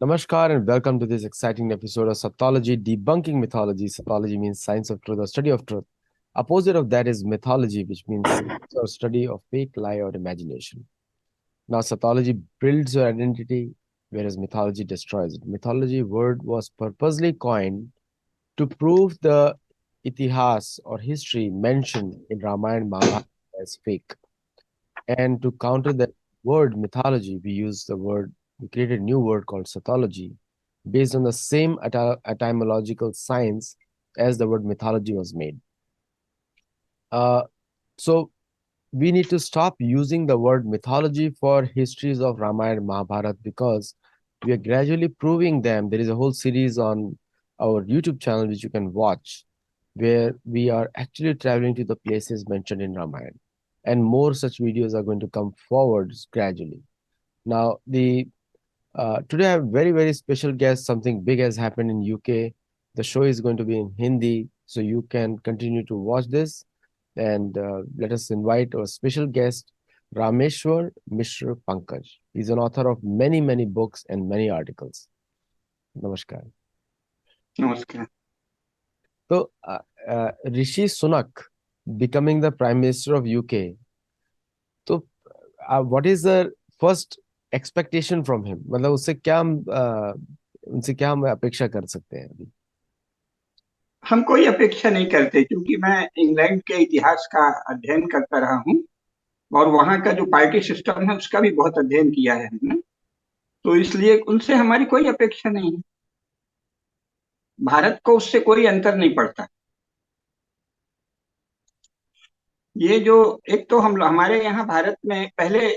Namaskar and welcome to this exciting episode of Satyology Debunking Mythology. Satyology means science of truth or study of truth. Opposite of that is mythology, which means science or study of fake, lie, or imagination. Now, Satyology builds your identity, whereas mythology destroys it. Mythology word was purposely coined to prove the itihas or history mentioned in Ramayana and Mahabharata as fake. And to counter the word mythology, we created a new word called Satyology based on the same etymological science as the word mythology was made. Uh, so we need to stop using the word mythology for histories of Ramayana and Mahabharata because we are gradually proving them. There is a whole series on our YouTube channel which you can watch where we are actually traveling to the places mentioned in Ramayana. And more such videos are going to come forward gradually. Now, the today I have very, very special guest. Something big has happened in UK. The show is going to be in Hindi, so you can continue to watch this. And let us invite our special guest, Rameshwar Mishra Pankaj. He's an author of many, many books and many articles. Namaskar. नमस्कार। So, Rishi Sunak becoming the Prime Minister of UK. So, what is the first expectation from him? मतलब उनसे क्या हम अपेक्षा कर सकते हैं अभी? हम कोई अपेक्षा नहीं करते क्योंकि मैं इंग्लैंड के इतिहास का अध्ययन करता रहा हूँ और वहाँ का जो पार्टी सिस्टम है उसका भी बहुत अध्ययन किया है हमने। तो इसलिए उनसे हमारी कोई अपेक्षा नहीं है। भारत को उससे कोई अंतर नहीं पड़ता। ये जो एक तो हम हमारे यहाँ भारत में पहले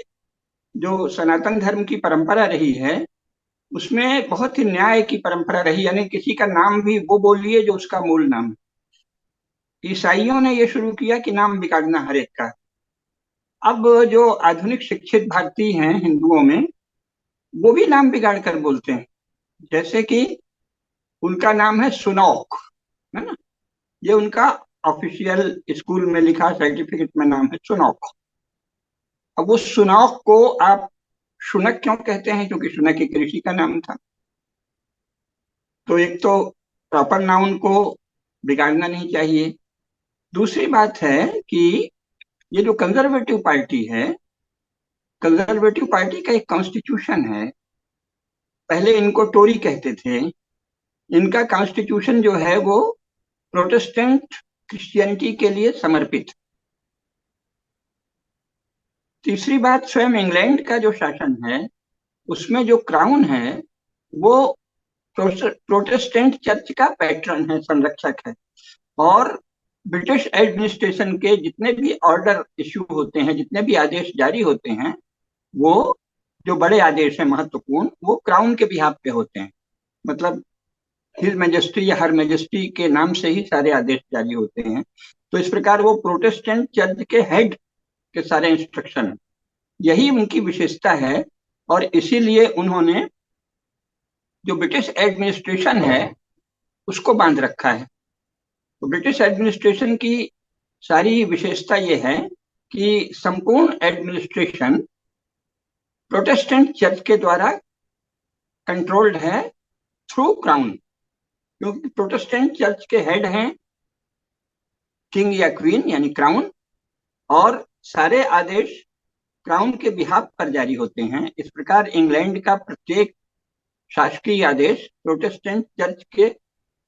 जो सनातन धर्म की परंपरा रही है उसमें बहुत ही न्याय की परंपरा रही, यानी किसी का नाम भी वो बोलिए जो उसका मूल नाम है। ईसाइयों ने ये शुरू किया कि नाम बिगाड़ना हर एक का। अब जो आधुनिक शिक्षित भारतीय हैं हिंदुओं में, वो भी नाम बिगाड़ कर बोलते हैं। जैसे कि उनका नाम है सुनौक, है ना। ये उनका ऑफिशियल स्कूल में लिखा सर्टिफिकेट में नाम है सुनौक। अब वो सुनौक को आप शुनक क्यों कहते हैं? क्योंकि शुनक एक ऋषि का नाम था। तो एक तो प्रॉपर नाउन को बिगाड़ना नहीं चाहिए। दूसरी बात है कि ये जो कंजर्वेटिव पार्टी है, कंजर्वेटिव पार्टी का एक कॉन्स्टिट्यूशन है। पहले इनको टोरी कहते थे। इनका कॉन्स्टिट्यूशन जो है वो प्रोटेस्टेंट क्रिश्चियनिटी के लिए समर्पित। तीसरी बात, स्वयं इंग्लैंड का जो शासन है उसमें जो क्राउन है वो प्रोटेस्टेंट चर्च का पैट्रन है, संरक्षक है। और ब्रिटिश एडमिनिस्ट्रेशन के जितने भी ऑर्डर इश्यू होते हैं, जितने भी आदेश जारी होते हैं, वो जो बड़े आदेश हैं महत्वपूर्ण, वो क्राउन के बिहाफ पे होते हैं। मतलब हिज मैजेस्टी या हर मैजेस्टी के नाम से ही सारे आदेश जारी होते हैं। तो इस प्रकार वो प्रोटेस्टेंट चर्च के हेड के सारे इंस्ट्रक्शन, यही उनकी विशेषता है। और इसीलिए उन्होंने जो ब्रिटिश एडमिनिस्ट्रेशन है उसको बांध रखा है। तो ब्रिटिश एडमिनिस्ट्रेशन की सारी विशेषता ये है कि संपूर्ण एडमिनिस्ट्रेशन प्रोटेस्टेंट चर्च के द्वारा कंट्रोल्ड है थ्रू क्राउन। क्योंकि प्रोटेस्टेंट चर्च के हेड हैं किंग या क्वीन यानी क्राउन, और सारे आदेश क्राउन के बिहाफ पर जारी होते हैं। इस प्रकार इंग्लैंड का प्रत्येक शासकीय आदेश प्रोटेस्टेंट चर्च के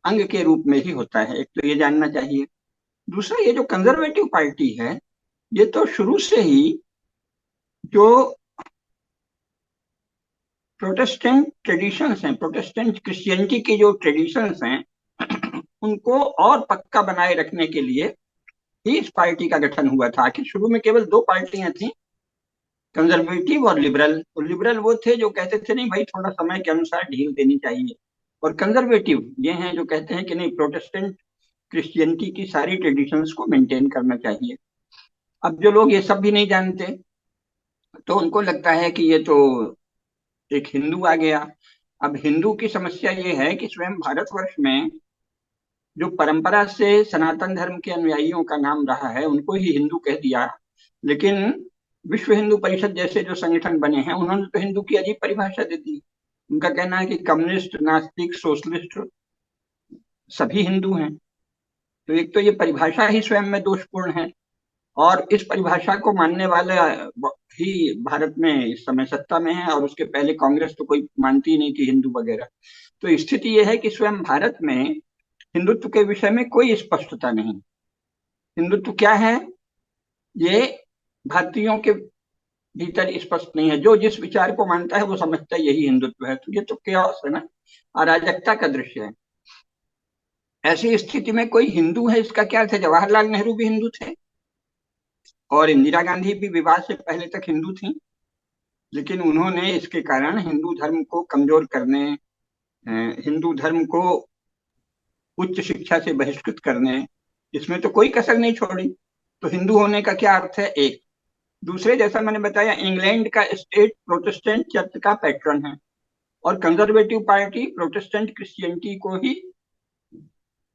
अंग के रूप में ही होता है। एक तो ये जानना चाहिए। दूसरा, ये जो कंजर्वेटिव पार्टी है ये तो शुरू से ही जो प्रोटेस्टेंट ट्रेडिशंस हैं, प्रोटेस्टेंट क्रिश्चियनिटी की जो ट्रेडिशंस हैं उनको और पक्का बनाए रखने के लिए ही इस पार्टी का गठन हुआ था। आखिर शुरू में केवल दो पार्टियां थी, कंजर्वेटिव और लिबरल। तो लिबरल वो थे जो कहते थे नहीं भाई, थोड़ा समय के अनुसार ढील देनी चाहिए। और कंजर्वेटिव ये हैं जो कहते हैं कि नहीं, प्रोटेस्टेंट क्रिश्चियनिटी की सारी ट्रेडिशंस को मेंटेन करना चाहिए। अब जो लोग ये सब भी नहीं जानते तो उनको लगता है कि ये तो एक हिंदू आ गया। अब हिंदू की समस्या ये है कि स्वयं भारतवर्ष में जो परंपरा से सनातन धर्म के अनुयायियों का नाम रहा है उनको ही हिंदू कह दिया। लेकिन विश्व हिंदू परिषद जैसे जो संगठन बने हैं उन्होंने तो हिंदू की अजीब परिभाषा दे दी। उनका कहना है कि कम्युनिस्ट, नास्तिक, सोशलिस्ट सभी हिंदू हैं। तो एक तो ये परिभाषा ही स्वयं में दोषपूर्ण है, और इस परिभाषा को मानने वाले ही भारत में इस समय सत्ता में है, और उसके पहले कांग्रेस तो कोई मानती ही नहीं थी हिंदू वगैरह। तो स्थिति यह है कि स्वयं भारत में हिंदुत्व के विषय में कोई स्पष्टता नहीं। हिंदुत्व क्या है, ये भारतीयों के भीतर स्पष्ट नहीं है। जो जिस विचार को मानता है वो समझता है यही हिंदुत्व है। तो ये तो केओस है ना, अराजकता का दृश्य है। ऐसी स्थिति में कोई हिंदू है इसका क्या अर्थ है? जवाहरलाल नेहरू भी हिंदू थे, और इंदिरा गांधी भी विवाह से पहले तक हिंदू थी, लेकिन उन्होंने इसके कारण हिंदू धर्म को कमजोर करने, हिंदू धर्म को उच्च शिक्षा से बहिष्कृत करने, इसमें तो कोई कसर नहीं छोड़ी। तो हिंदू होने का क्या अर्थ है? एक। दूसरे, जैसा मैंने बताया, इंग्लैंड का स्टेट प्रोटेस्टेंट चर्च का पैटर्न है, और कंजर्वेटिव पार्टी प्रोटेस्टेंट क्रिश्चियनिटी को ही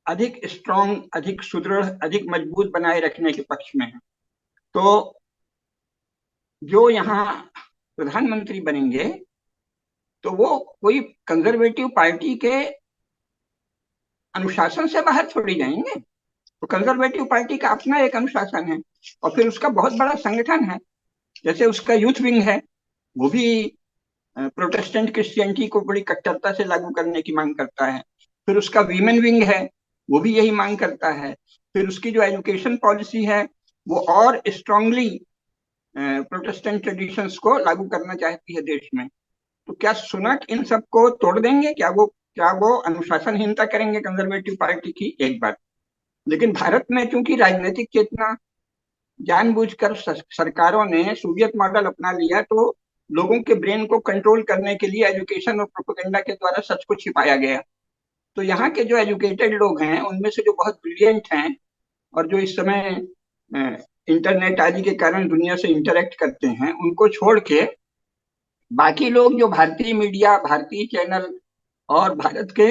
अधिक स्ट्रांग, अधिक सुदृढ़, अधिक मजबूत बनाए रखने के पक्ष में है। तो जो यहाँ प्रधानमंत्री बनेंगे तो वो कोई कंजर्वेटिव पार्टी के अनुशासन से बाहर थोड़ी जाएंगे। तो कंजर्वेटिव पार्टी का अपना एक अनुशासन है, और फिर उसका बहुत बड़ा संगठन है। जैसे उसका यूथ विंग है, वो भी प्रोटेस्टेंट क्रिश्चियनिटी को बड़ी कट्टरता से लागू करने की मांग करता है। फिर उसका वीमेन विंग है, वो भी यही मांग करता है। फिर उसकी जो एजुकेशन पॉलिसी है वो और स्ट्रांगली प्रोटेस्टेंट ट्रेडिशंस को लागू करना चाहती है देश में। तो क्या सुनक इन सबको तोड़ देंगे? क्या वो अनुशासनहीनता करेंगे कंजर्वेटिव पार्टी की? एक बात। लेकिन भारत में चूंकि राजनीतिक चेतना, जानबूझकर सरकारों ने सोवियत मॉडल अपना लिया, तो लोगों के ब्रेन को कंट्रोल करने के लिए एजुकेशन और प्रोपेगेंडा के द्वारा सच को छिपाया गया। तो यहाँ के जो एजुकेटेड लोग हैं उनमें से जो बहुत ब्रिलियंट हैं, और जो इस समय इंटरनेट आदि के कारण दुनिया से इंटरेक्ट करते हैं, उनको छोड़ के बाकी लोग जो भारतीय मीडिया, भारतीय चैनल और भारत के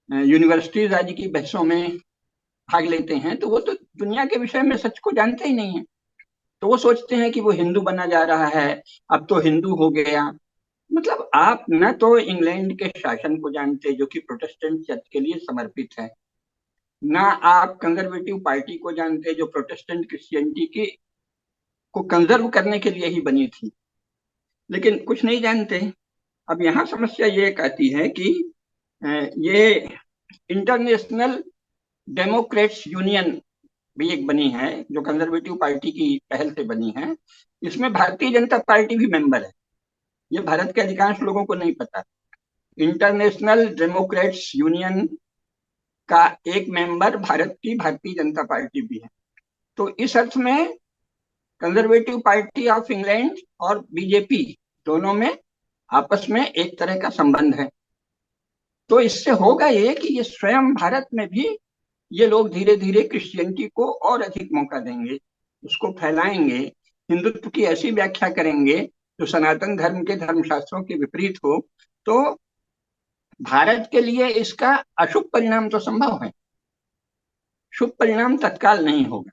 यूनिवर्सिटीज आदि की बहसों में भाग लेते हैं, तो वो तो दुनिया के विषय में सच को जानते ही नहीं है। तो वो सोचते हैं कि वो हिंदू बना जा रहा है, अब तो हिंदू हो गया। मतलब आप न तो इंग्लैंड के शासन को जानते जो कि प्रोटेस्टेंट चर्च के लिए समर्पित है, ना आप कंजर्वेटिव पार्टी को जानते जो प्रोटेस्टेंट क्रिश्चियनिटी की को कंजर्व करने के लिए ही बनी थी, लेकिन कुछ नहीं जानते। अब यहाँ समस्या ये एक आती है कि ये इंटरनेशनल डेमोक्रेट्स यूनियन भी एक बनी है, जो कंजर्वेटिव पार्टी की पहल से बनी है। इसमें भारतीय जनता पार्टी भी मेंबर है। ये भारत के अधिकांश लोगों को नहीं पता। इंटरनेशनल डेमोक्रेट्स यूनियन का एक मेंबर भारत की भारतीय जनता पार्टी भी है। तो इस अर्थ में कंजर्वेटिव पार्टी ऑफ इंग्लैंड और बीजेपी दोनों में आपस में एक तरह का संबंध है। तो इससे होगा ये कि ये स्वयं भारत में भी ये लोग धीरे धीरे क्रिश्चियनिटी को और अधिक मौका देंगे, उसको फैलाएंगे, हिंदुत्व की ऐसी व्याख्या करेंगे जो सनातन धर्म के धर्मशास्त्रों के विपरीत हो। तो भारत के लिए इसका अशुभ परिणाम तो संभव है, शुभ परिणाम तत्काल नहीं होगा।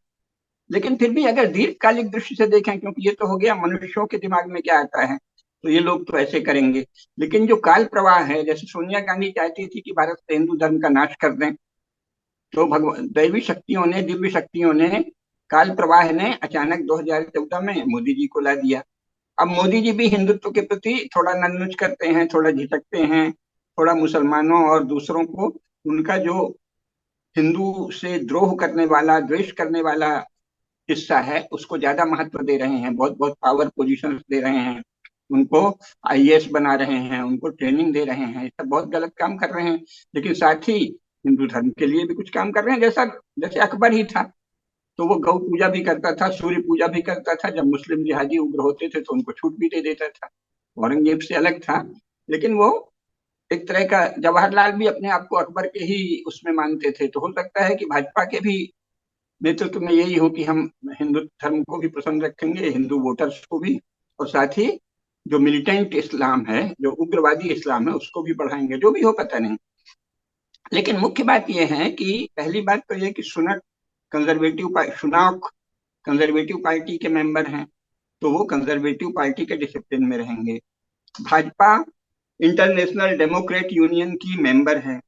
लेकिन फिर भी अगर दीर्घकालिक दृष्टि से देखें, क्योंकि ये तो हो गया मनुष्यों के दिमाग में क्या आता है, तो ये लोग तो ऐसे करेंगे। लेकिन जो काल प्रवाह है, जैसे सोनिया गांधी चाहती थी कि भारत से हिंदू धर्म का नाश कर दें, तो भगवान दैवी शक्तियों ने, दिव्य शक्तियों ने, काल प्रवाह ने अचानक 2014 में मोदी जी को ला दिया। अब मोदी जी भी हिंदुत्व के प्रति थोड़ा नन्नुच करते हैं, थोड़ा झिझकते हैं, थोड़ा मुसलमानों और दूसरों को उनका जो हिंदू से द्रोह करने वाला, द्वेष करने वाला हिस्सा है उसको ज्यादा महत्व दे रहे हैं, बहुत बहुत पावर पोजीशन दे रहे हैं, उनको आईएएस बना रहे हैं, उनको ट्रेनिंग दे रहे हैं। ये सब बहुत गलत काम कर रहे हैं। लेकिन साथ ही हिंदू धर्म के लिए भी कुछ काम कर रहे हैं। जैसा जैसे अकबर ही था, तो वो गौ पूजा भी करता था, सूर्य पूजा भी करता था। जब मुस्लिम जिहादी उग्र होते थे तो उनको छूट भी दे देता था। औरंगजेब से अलग था, लेकिन वो एक तरह का, जवाहरलाल भी अपने आप को अकबर के ही उसमें मानते थे। तो हो सकता है कि भाजपा के भी नेतृत्व में यही हो कि हम हिंदू धर्म को भी पसंद रखेंगे, हिंदू वोटर्स को भी, और साथ ही जो मिलिटेंट इस्लाम है, जो उग्रवादी इस्लाम है, उसको भी बढ़ाएंगे। जो भी हो पता नहीं। लेकिन मुख्य बात यह है कि पहली बात तो यह कि सुनाक कंजर्वेटिव पार्टी के मेंबर हैं, तो वो कंजर्वेटिव पार्टी के डिसिप्लिन में रहेंगे। भाजपा इंटरनेशनल डेमोक्रेट यूनियन की मेंबर है,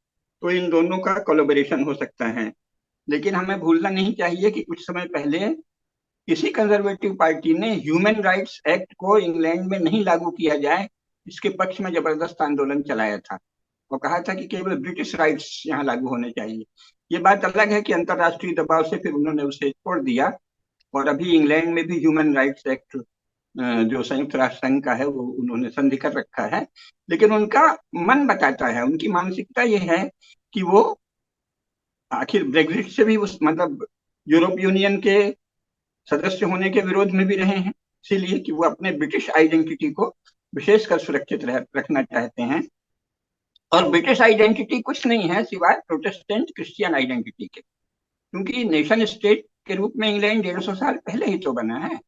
तो इन दोनों का कोलैबोरेशन हो सकता है। लेकिन हमें भूलना नहीं चाहिए कि कुछ समय पहले किसी कंजर्वेटिव पार्टी ने ह्यूमन राइट्स एक्ट को इंग्लैंड में नहीं लागू किया जाए, इसके पक्ष में जबरदस्त आंदोलन चलाया था और कहा था कि केवल ब्रिटिश राइट्स यहाँ लागू होने चाहिए। ये बात अलग है कि अंतर्राष्ट्रीय दबाव से फिर उन्होंने उसे छोड़ दिया और अभी इंग्लैंड में भी ह्यूमन राइट्स एक्ट जो संयुक्त राष्ट्र संघ का है वो उन्होंने संधि कर रखा है। लेकिन उनका मन बताता है, उनकी मानसिकता ये है कि वो आखिर ब्रेग्जिट से भी उस मतलब यूरोप यूनियन के सदस्य होने के विरोध में भी रहे हैं, इसीलिए कि वो अपने ब्रिटिश आइडेंटिटी को विशेषकर सुरक्षित रखना चाहते हैं। और ब्रिटिश आइडेंटिटी कुछ नहीं है सिवाय प्रोटेस्टेंट क्रिश्चियन आइडेंटिटी के, क्योंकि नेशन स्टेट के रूप में इंग्लैंड 150 साल पहले ही तो बना है,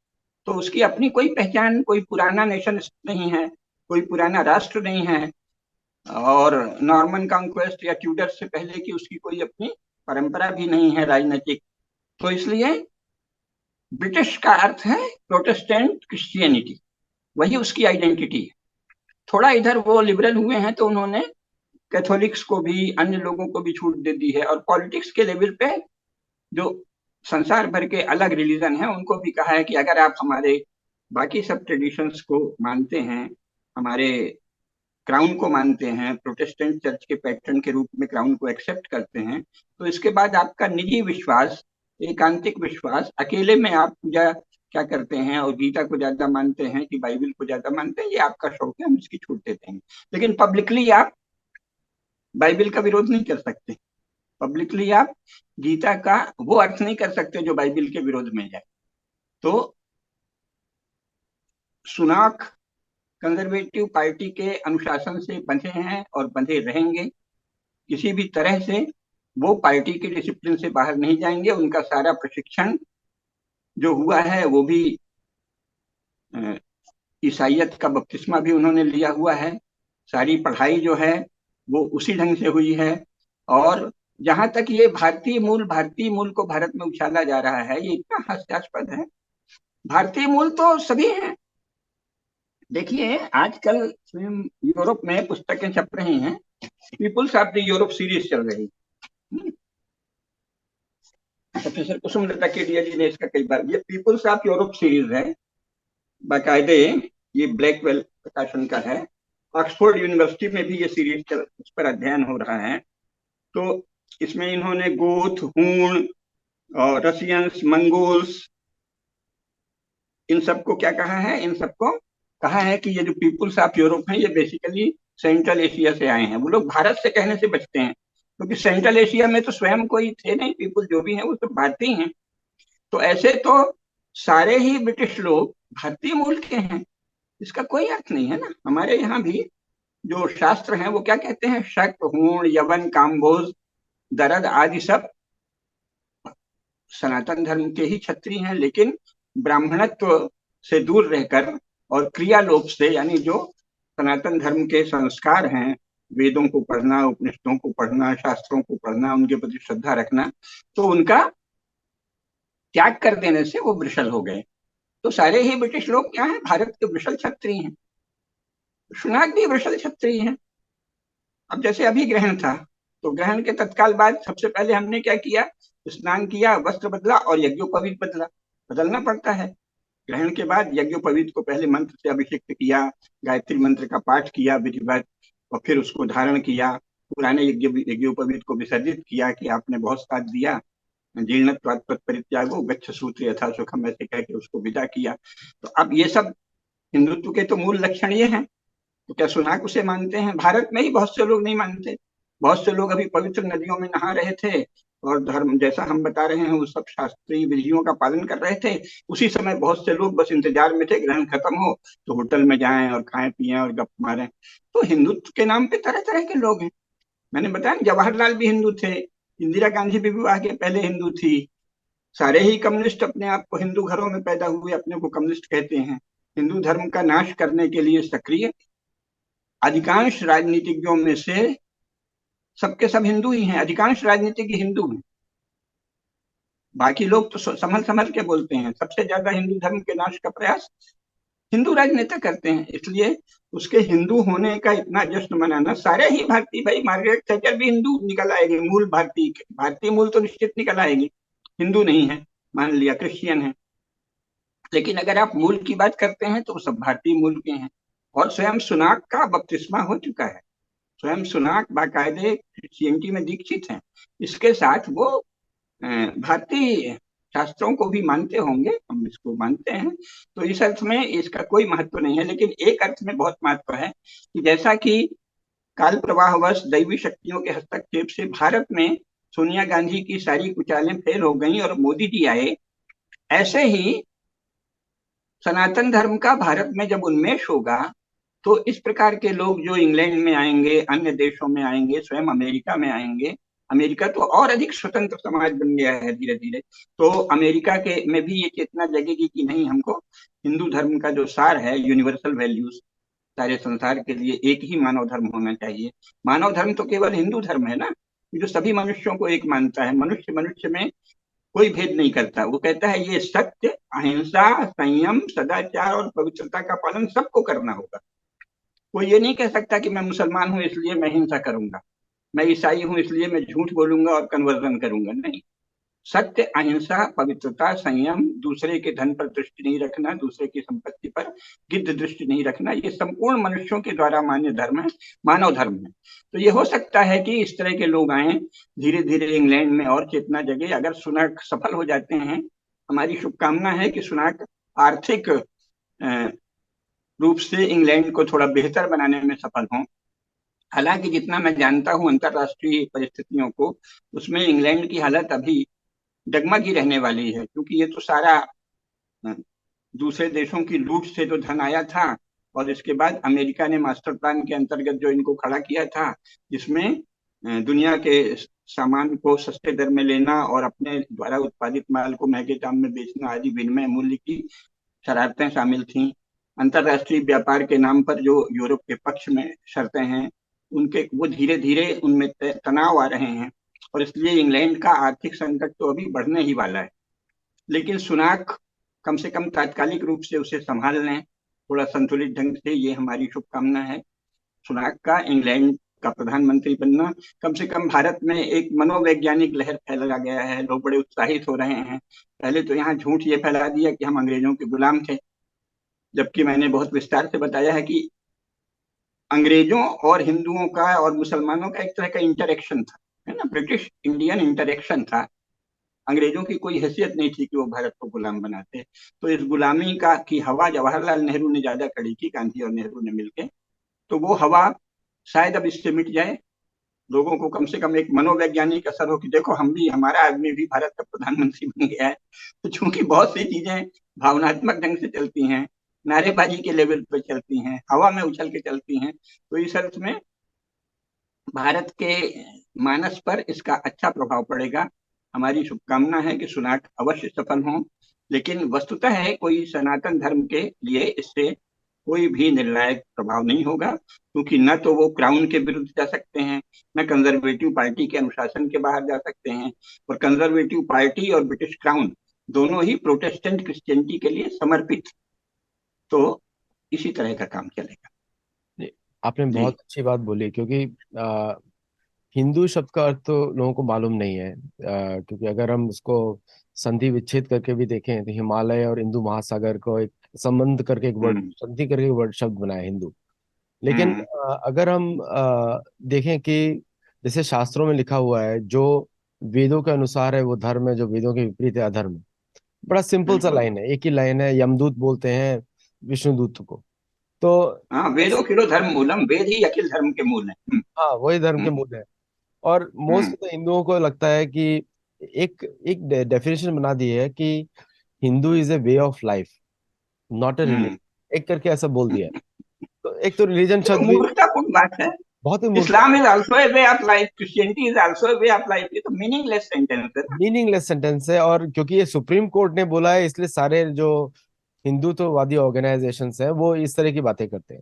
तो उसकी अपनी कोई पहचान, कोई पुराना नेशन नहीं है, कोई पुराना राष्ट्र नहीं है, और नॉर्मन कॉन्क्वेस्ट या ट्यूडर से पहले की उसकी कोई अपनी परंपरा भी नहीं है राजनीतिक। तो इसलिए ब्रिटिश का अर्थ है प्रोटेस्टेंट क्रिश्चियनिटी, वही उसकी आइडेंटिटी है। थोड़ा इधर वो लिबरल हुए हैं तो उन्होंने कैथोलिक्स को भी, अन्य लोगों को भी छूट दे दी है, और पॉलिटिक्स के लेवल पे जो संसार भर के अलग रिलीजन है उनको भी कहा है कि अगर आप हमारे बाकी सब ट्रेडिशंस को मानते हैं, हमारे क्राउन को मानते हैं, प्रोटेस्टेंट चर्च के पैटर्न के रूप में क्राउन को एक्सेप्ट करते हैं, तो इसके बाद आपका निजी विश्वास, एकांतिक विश्वास, अकेले में आप पूजा क्या करते हैं और गीता को ज्यादा मानते हैं कि बाइबल को ज्यादा मानते हैं, ये आपका शौक है, हम इसकी छूट देते हैं। लेकिन पब्लिकली आप बाइबल का विरोध नहीं कर सकते, पब्लिकली आप गीता का वो अर्थ नहीं कर सकते जो बाइबल के विरोध में जाए। तो सुनाक कंजर्वेटिव पार्टी के अनुशासन से बंधे हैं और बंधे रहेंगे, किसी भी तरह से वो पार्टी के डिसिप्लिन से बाहर नहीं जाएंगे। उनका सारा प्रशिक्षण जो हुआ है वो भी ईसाइयत का बपतिस्मा भी उन्होंने लिया हुआ है, सारी पढ़ाई जो है वो उसी ढंग से हुई है। और जहां तक ये भारतीय मूल को भारत में उछाला जा रहा है, ये इतना हास्यास्पद है। भारतीय मूल तो सभी हैं। देखिए आजकल यूरोप में पुस्तकें छप रही हैं, peoples of the Europe series चल रही। प्रोफेसर कुसुमलता केडिया जी ने इसका कई बार, ये पीपुल्स ऑफ यूरोप सीरीज है, बाकायदे ये ब्लैकवेल प्रकाशन का है। ऑक्सफोर्ड यूनिवर्सिटी में भी ये सीरीज इस पर अध्ययन हो रहा है। तो इसमें इन्होंने गोथ, हूण और रशियंस, मंगोल्स, इन सबको क्या कहा है, इन सबको कहा है कि ये जो पीपुल्स ऑफ यूरोप हैं ये बेसिकली सेंट्रल एशिया से आए हैं। वो लोग भारत से कहने से बचते हैं, क्योंकि सेंट्रल एशिया में तो स्वयं कोई थे नहीं, पीपुल जो भी हैं वो सब भारतीय हैं। तो ऐसे तो सारे ही ब्रिटिश लोग भारतीय मूल के हैं, इसका कोई अर्थ नहीं है ना। हमारे यहाँ भी जो शास्त्र हैं वो क्या कहते हैं, शक, हूण, यवन, काम्भोज, दरद आदि सब सनातन धर्म के ही छत्री हैं, लेकिन ब्राह्मणत्व से दूर रहकर और क्रियालोप से, यानी जो सनातन धर्म के संस्कार हैं, वेदों को पढ़ना, उपनिषदों को पढ़ना, शास्त्रों को पढ़ना, उनके प्रति श्रद्धा रखना, तो उनका त्याग कर देने से वो वृषल हो गए। तो सारे ही ब्रिटिश लोग क्या है, भारत के वृषल क्षत्रिय हैं। सुनाक भी वृषल क्षत्रिय हैं। अब जैसे अभी ग्रहण था, तो ग्रहण के तत्काल बाद सबसे पहले हमने क्या किया, स्नान किया, वस्त्र बदला और यज्ञोपवीत बदला। बदलना पड़ता है। ग्रहण के बाद यज्ञोपवीत को पहले मंत्र से अभिषिक्त किया, गायत्री मंत्र का पाठ किया विधिवत, और फिर उसको धारण किया, पुराने यज्ञोपवीत को विसर्जित किया कि आपने बहुत साथ दिया, जीर्णत्वात् परित्यागो गच्छ सूत्र यथा सुखम, ऐसे कह के उसको विदा किया। तो अब ये सब हिंदुत्व के तो मूल लक्षण ये हैं। तो क्या सुनाक उसे मानते हैं? भारत में ही बहुत से लोग नहीं मानते। बहुत से लोग अभी पवित्र नदियों में नहा रहे थे और धर्म जैसा हम बता रहे हैं वो सब शास्त्रीय विधियों का पालन कर रहे थे। उसी समय बहुत से लोग बस इंतजार में थे ग्रहण खत्म हो तो होटल में जाएं और खाएं पिएं और गप मारें। तो हिंदुत्व के नाम पे तरह तरह के लोग हैं। मैंने बताया जवाहरलाल भी हिंदू थे, इंदिरा गांधी भी विवाह के पहले हिंदू थी। सारे ही कम्युनिस्ट अपने आप को, हिंदू घरों में पैदा हुए अपने को कम्युनिस्ट कहते हैं। हिंदू धर्म का नाश करने के लिए सक्रिय अधिकांश राजनीतिज्ञों में से सबके सब हिंदू ही हैं। अधिकांश राजनीतिज्ञ हिंदू हैं, बाकी लोग तो संभल संभल के बोलते हैं। सबसे ज्यादा हिंदू धर्म के नाश का प्रयास हिंदू राजनेता करते हैं, इसलिए उसके हिंदू होने का इतना जश्न मनाना। सारे ही भारतीय, भाई मार्gaरेट थैचर भी हिंदू निकल आएगी, मूल भारतीय, भारतीय मूल तो निश्चित निकल आएगी, हिंदू नहीं है, मान लिया क्रिश्चियन है, लेकिन अगर आप मूल की बात करते हैं तो वो सब भारतीय मूल के हैं। और स्वयं सुनाक का बपतिस्मा हो चुका है, स्वयं सुनाक बाकायदे क्रिश्चियनिटी में दीक्षित हैं। इसके साथ वो भारतीय शास्त्रों को भी मानते होंगे, हम इसको मानते हैं। तो इस अर्थ में इसका कोई महत्व नहीं है, लेकिन एक अर्थ में बहुत महत्व है कि जैसा कि काल प्रवाहवश दैवी शक्तियों के हस्तक्षेप से भारत में सोनिया गांधी की सारी कुचालें फेल हो गई और मोदी जी आए, ऐसे ही सनातन धर्म का भारत में जब उन्मेष होगा, तो इस प्रकार के लोग जो इंग्लैंड में आएंगे, अन्य देशों में आएंगे, स्वयं अमेरिका में आएंगे, अमेरिका तो और अधिक स्वतंत्र समाज बन गया है धीरे धीरे, तो अमेरिका के में भी ये चेतना जगेगी कि नहीं, हमको हिंदू धर्म का जो सार है, यूनिवर्सल वैल्यूज, सारे संसार के लिए एक ही मानव धर्म होना चाहिए। मानव धर्म तो केवल हिंदू धर्म है ना, जो सभी मनुष्यों को एक मानता है, मनुष्य मनुष्य में कोई भेद नहीं करता। वो कहता है ये सत्य, अहिंसा, संयम, सदाचार और पवित्रता का पालन सबको करना होगा। कोई ये नहीं कह सकता कि मैं मुसलमान हूं इसलिए मैं हिंसा करूंगा, मैं ईसाई हूं इसलिए मैं झूठ बोलूंगा और कन्वर्जन करूंगा, नहीं। सत्य, अहिंसा, पवित्रता, संयम, दूसरे के धन पर दृष्टि नहीं रखना, दूसरे की संपत्ति पर गिद्ध दृष्टि नहीं रखना, ये संपूर्ण मनुष्यों के द्वारा मान्य धर्म है, मानव धर्म है। तो ये हो सकता है कि इस तरह के लोग आए, धीरे धीरे इंग्लैंड में और चेतना जगे। अगर सुनाक सफल हो जाते हैं, हमारी शुभकामना है कि सुनाक आर्थिक रूप से इंग्लैंड को थोड़ा बेहतर बनाने में सफल हों। हालांकि जितना मैं जानता हूं अंतरराष्ट्रीय परिस्थितियों को, उसमें इंग्लैंड की हालत अभी डगमग ही रहने वाली है, क्योंकि ये तो सारा अ, दूसरे देशों की लूट से तो धन आया था, और इसके बाद अमेरिका ने मास्टर प्लान के अंतर्गत जो इनको खड़ा किया था, जिसमें दुनिया के सामान को सस्ते दर में लेना और अपने द्वारा उत्पादित माल को महंगे दाम में बेचना आदि विनिमय मूल्य की शरारतें शामिल थीं। अंतरराष्ट्रीय व्यापार के नाम पर जो यूरोप के पक्ष में शर्तें हैं, उनके वो धीरे धीरे उनमें तनाव आ रहे हैं, और इसलिए इंग्लैंड का आर्थिक संकट तो अभी बढ़ने ही वाला है। लेकिन सुनाक कम से कम तात्कालिक रूप से उसे संभाल लें थोड़ा संतुलित ढंग से, ये हमारी शुभकामना है। सुनाक का इंग्लैंड का प्रधानमंत्री बनना, कम से कम भारत में एक मनोवैज्ञानिक लहर फैला गया है, लोग बड़े उत्साहित हो रहे हैं। पहले तो यहाँ झूठ ये फैला दिया कि हम अंग्रेजों के गुलाम थे, जबकि मैंने बहुत विस्तार से बताया है कि अंग्रेजों और हिंदुओं का और मुसलमानों का एक तरह का इंटरेक्शन था, है ना, ब्रिटिश इंडियन इंटरेक्शन था। अंग्रेजों की कोई हैसियत नहीं थी कि वो भारत को गुलाम बनाते। तो इस गुलामी का की हवा जवाहरलाल नेहरू ने ज्यादा खड़ी की, गांधी और नेहरू ने मिलकर। तो वो हवा शायद अब इससे मिट जाए, लोगों को कम से कम एक मनोवैज्ञानिक असर हो कि देखो हम भी, हमारा आदमी भी भारत का प्रधानमंत्री बन गया है। तो चूंकि बहुत सी चीजें भावनात्मक ढंग से चलती हैं, नारेबाजी के लेवल पे चलती हैं, हवा में उछल के चलती हैं, तो इस अर्थ में भारत के मानस पर इसका अच्छा प्रभाव पड़ेगा। हमारी शुभकामना है कि सुनाक अवश्य सफल हों, लेकिन वस्तुतः है कोई सनातन धर्म के लिए इससे कोई भी निर्णायक प्रभाव नहीं होगा, क्योंकि न तो वो क्राउन के विरुद्ध जा सकते हैं, न कंजर्वेटिव पार्टी के अनुशासन के बाहर जा सकते हैं, और कंजर्वेटिव पार्टी और ब्रिटिश क्राउन दोनों ही प्रोटेस्टेंट क्रिश्चियनिटी के लिए समर्पित। तो इसी तरह का काम चलेगा। जी, आपने जी। बहुत अच्छी बात बोली, क्योंकि हिंदू शब्द का अर्थ तो लोगों को मालूम नहीं है। क्योंकि अगर हम उसको संधि विच्छेद करके भी देखें तो हिमालय और हिंदू महासागर को एक संबंध करके एक वर्ड, हम्म। संधि करके एक वर्ड शब्द बनाया हिंदू। लेकिन हम्म। अगर हम देखें कि जैसे शास्त्रों में लिखा हुआ है, जो वेदों के अनुसार है वो धर्म है, जो वेदों के विपरीत है अधर्म है। बड़ा सिंपल सा बिल्कुल। लाइन है, एक ही लाइन है, यमदूत बोलते हैं विष्णुदूत को। तो हाँ, वेदों किलो धर्म मूलम, वेद ही अखिल धर्म के मूल है। हाँ, वही धर्म के हम्म। मूल है। और मोस्ट हम्म। ऑफ द हिंदुओं को लगता है कि एक एक डेफिनेशन बना दी है कि Hindu is a way of life, not a hmm. Religion, एक करके ऐसा बोल दिया है। तो एक तो रिलीजन ये तो शब्द भी मूर्खतापूर्ण बात है। बहुत ही Islam is also a way of life, Christianity is also a way of life, ये तो मीनिंगलेस सेंटेंस है ना। मीनिंगलेस सेंटेंस है। और क्योंकि ये सुप्रीम कोर्ट ने बोला है, इसलिए सारे जो हिंदुत्ववादी ऑर्गेनाइजेशंस हैं वो इस तरह की बातें करते हैं।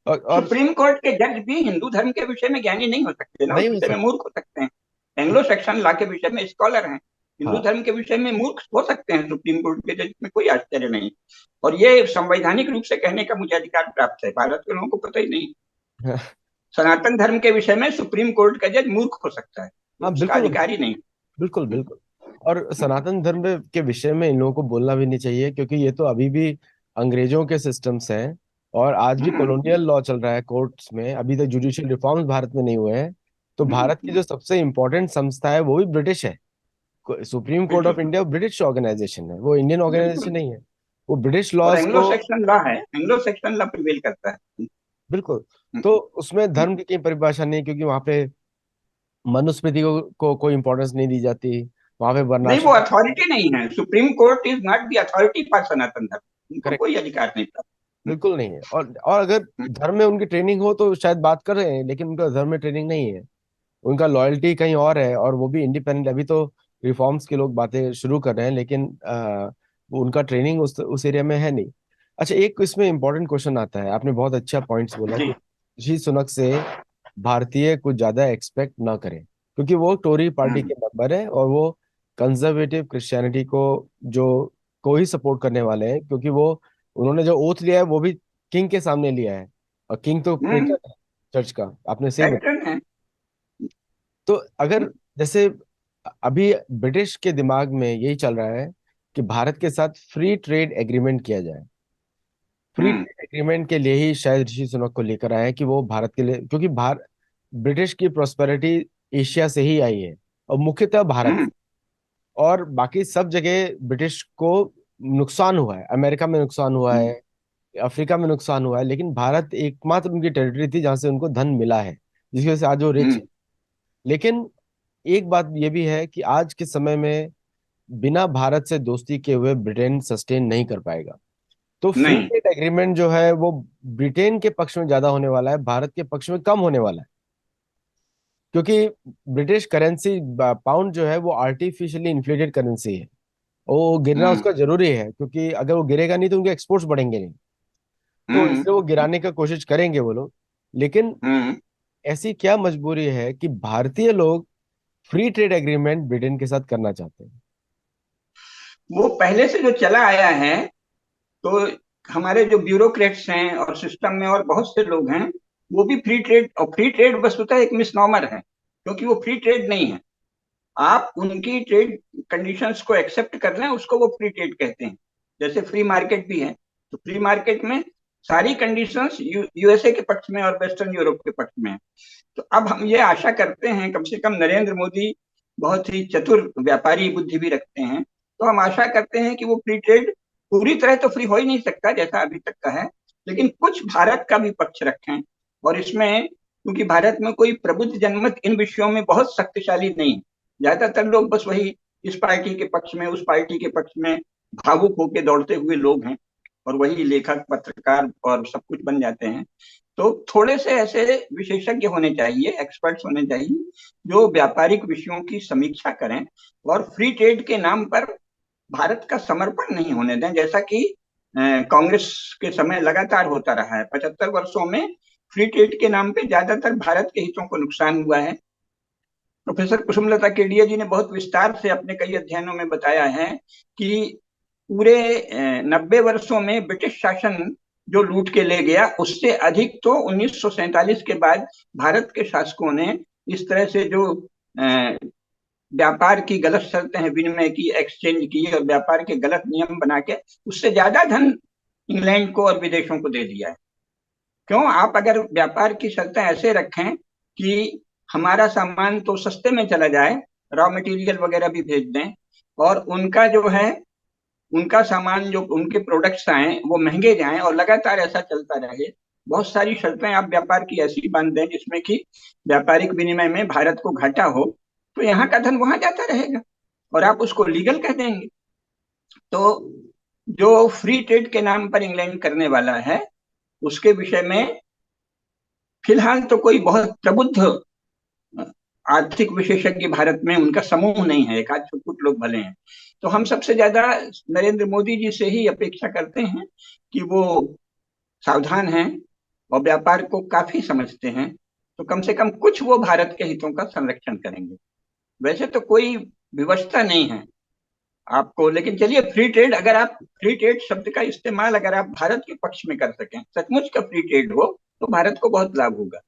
और सुप्रीम कोर्ट के जज भी हिंदू धर्म के विषय में ज्ञानी नहीं हो सकते ना, उस नहीं हो विषय में सकता। मूर्ख हो सकते हैं। एंग्लो सेक्शन लॉ के विषय में स्कॉलर हैं। हिंदू हाँ। धर्म के विषय में मूर्ख हो सकते हैं सुप्रीम कोर्ट के जज, में कोई आश्चर्य नहीं। और ये संवैधानिक रूप से कहने का मुझे अधिकार प्राप्त है, भारत के लोगों को पता ही नहीं। सनातन धर्म के विषय में सुप्रीम कोर्ट का जज मूर्ख हो सकता है, हाँ उसका बिल्कुल। अधिकार ही नहीं। बिल्कुल बिल्कुल। और सनातन धर्म के विषय में इन लोगों को बोलना भी नहीं चाहिए, क्योंकि ये तो अभी भी अंग्रेजों के सिस्टम्स हैं। और आज भी हम्म, कॉलोनियल लॉ चल रहा है कोर्ट्स में, अभी तक जुडिशियल रिफॉर्म्स भारत में नहीं हुए हैं। तो भारत की हम्म, जो सबसे इम्पोर्टेंट संस्था है वो भी ब्रिटिश है। सुप्रीम कोर्ट ऑफ बिल्कुल इंडिया ब्रिटिश ऑर्गेनाइजेशन है, वो इंडियन बिल्कुल। ऑर्गेनाइजेशन नहीं है। वो ब्रिटिश और लॉज एंग्लो को। सेक्शन लॉ है, एंग्लो सेक्शन लॉ प्रिवेल करता है। बिल्कुल। तो उसमें धर्म की कहीं परिभाषा नहीं, क्योंकि वहां पे मनुस्मृति को कोई इंपॉर्टेंस नहीं दी जाती। वहां पे नहीं, वो वर्णाश्रम। अथॉरिटी नहीं है, supreme court is not the authority for Sanatan Dharma, उनको करेक्ट। कोई अधिकार नहीं था। बिल्कुल नहीं है। और अगर धर्म में उनकी ट्रेनिंग हो तो शायद बात कर रहे हैं, लेकिन उनका धर्म में ट्रेनिंग नहीं है। उनका लॉयल्टी कहीं और है, और वो भी इंडिपेंडेंट। अभी तो रिफॉर्म्स के लोग बातें शुरू कर रहे हैं, लेकिन वो उनका ट्रेनिंग उस एरिया में है नहीं। अच्छा, एक इसमें इंपॉर्टेंट क्वेश्चन आता है। आपने बहुत अच्छा पॉइंट्स बोला जी। कि ऋषि सुनक से भारतीय कुछ ज्यादा एक्सपेक्ट ना करें, क्योंकि वो टोरी पार्टी हम्म, के मेंबर है, और वो कंजर्वेटिव क्रिश्चियनिटी जो को ही सपोर्ट करने वाले हैं, क्योंकि वो उन्होंने जो ओथ लिया है वो भी किंग के सामने लिया है। और किंग तो हम्म, पेटर है चर्च का। आपने सही बताया। पैटर्न है। तो अगर जैसे अभी ब्रिटिश के दिमाग में यही चल रहा है कि भारत के साथ फ्री ट्रेड एग्रीमेंट किया जाए। फ्री हम्म, ट्रेड एग्रीमेंट के लिए ही शायद ऋषि सुनक को लेकर आए हैं, कि वो भारत के लिए, क्योंकि ब्रिटिश की प्रोस्पेरिटी एशिया से ही आई है, और मुख्यतः भारत। हम्म, और बाकी सब जगह ब्रिटिश को नुकसान हुआ है। अमेरिका में नुकसान हुआ हम्म, है, अफ्रीका में नुकसान हुआ है, लेकिन भारत एकमात्र उनकी टेरिटरी थी जहां से उनको धन मिला है, जिसकी वजह से आज वो रिच हम्म, है। लेकिन एक बात ये भी है कि आज के समय में बिना भारत से दोस्ती किए हुए ब्रिटेन सस्टेन नहीं कर पाएगा। तो फ्री नहीं। ट्रेड एग्रीमेंट जो है वो ब्रिटेन के पक्ष में ज्यादा होने वाला है, भारत के पक्ष में कम होने वाला है। क्योंकि ब्रिटिश करेंसी पाउंड जो है वो आर्टिफिशियली इन्फ्लेटेड करेंसी है। वो गिरना हम्म, उसका जरूरी है, क्योंकि अगर वो गिरेगा नहीं तो उनके एक्सपोर्ट्स बढ़ेंगे नहीं। तो हम्म, इसलिए वो गिराने का कोशिश करेंगे वो लोग। लेकिन हम्म। ऐसी क्या मजबूरी है कि भारतीय लोग फ्री ट्रेड एग्रीमेंट ब्रिटेन के साथ करना चाहते हैं। वो पहले से जो चला आया है, तो हमारे जो ब्यूरोक्रेट्स हैं और सिस्टम में और बहुत से लोग हैं, वो भी फ्री ट्रेड, और फ्री ट्रेड वस्तुतः एक मिसनॉमर है, क्योंकि वो फ्री ट्रेड नहीं है। आप उनकी ट्रेड कंडीशंस को एक्सेप्ट कर लें, उसको वो फ्री ट्रेड कहते हैं। जैसे फ्री मार्केट भी है, तो फ्री मार्केट में सारी कंडीशंस यूएसए के पक्ष में और वेस्टर्न यूरोप के पक्ष में है। तो अब हम ये आशा करते हैं, कम से कम नरेंद्र मोदी बहुत ही चतुर व्यापारी बुद्धि भी रखते हैं, तो हम आशा करते हैं कि वो फ्री ट्रेड पूरी तरह तो फ्री हो ही नहीं सकता जैसा अभी तक का है, लेकिन कुछ भारत का भी पक्ष रखें। और इसमें क्योंकि भारत में कोई प्रबुद्ध जनमत इन विषयों में बहुत शक्तिशाली नहीं है, ज्यादातर लोग बस वही इस पार्टी के पक्ष में उस पार्टी के पक्ष में भावुक होकर दौड़ते हुए लोग हैं, और वही लेखक पत्रकार और सब कुछ बन जाते हैं। तो थोड़े से ऐसे विशेषज्ञ होने चाहिए, एक्सपर्ट्स होने चाहिए, जो व्यापारिक विषयों की समीक्षा करें और फ्री ट्रेड के नाम पर भारत का समर्पण नहीं होने दें, जैसा कि कांग्रेस के समय लगातार होता रहा है। 75 वर्षों में फ्री ट्रेड के नाम पे ज्यादातर भारत के हितों को नुकसान हुआ है। प्रोफेसर कुसुमलता केडिया जी ने बहुत विस्तार से अपने कई अध्ययनों में बताया है कि पूरे 90 वर्षों में ब्रिटिश शासन जो लूट के ले गया, उससे अधिक तो 1947 के बाद भारत के शासकों ने इस तरह से जो व्यापार की गलत शर्तें हैं, विनिमय की, एक्सचेंज की, और व्यापार के गलत नियम बना के उससे ज्यादा धन इंग्लैंड को और विदेशों को दे दिया है। क्यों? आप अगर व्यापार की शर्तें ऐसे रखें कि हमारा सामान तो सस्ते में चला जाए, रॉ मटेरियल वगैरह भी भेज दें, और उनका जो है उनका सामान जो उनके प्रोडक्ट्स आए वो महंगे जाएं, और लगातार ऐसा चलता रहे, बहुत सारी शर्तें आप व्यापार की ऐसी बांध दें जिसमें कि व्यापारिक विनिमय में भारत को घाटा हो, तो यहाँ का धन वहां जाता रहेगा और आप उसको लीगल कह देंगे। तो जो फ्री ट्रेड के नाम पर इंग्लैंड करने वाला है, उसके विषय में फिलहाल तो कोई बहुत प्रबुद्ध आर्थिक विशेषज्ञ भारत में उनका समूह नहीं है, एक आध कुछ लोग भले हैं। तो हम सबसे ज्यादा नरेंद्र मोदी जी से ही अपेक्षा करते हैं कि वो सावधान हैं और व्यापार को काफी समझते हैं, तो कम से कम कुछ वो भारत के हितों का संरक्षण करेंगे। वैसे तो कोई व्यवस्था नहीं है आपको। लेकिन चलिए, फ्री ट्रेड, अगर आप फ्री ट्रेड शब्द का इस्तेमाल अगर आप भारत के पक्ष में कर सकें, सचमुच का फ्री ट्रेड हो, तो भारत को बहुत लाभ होगा।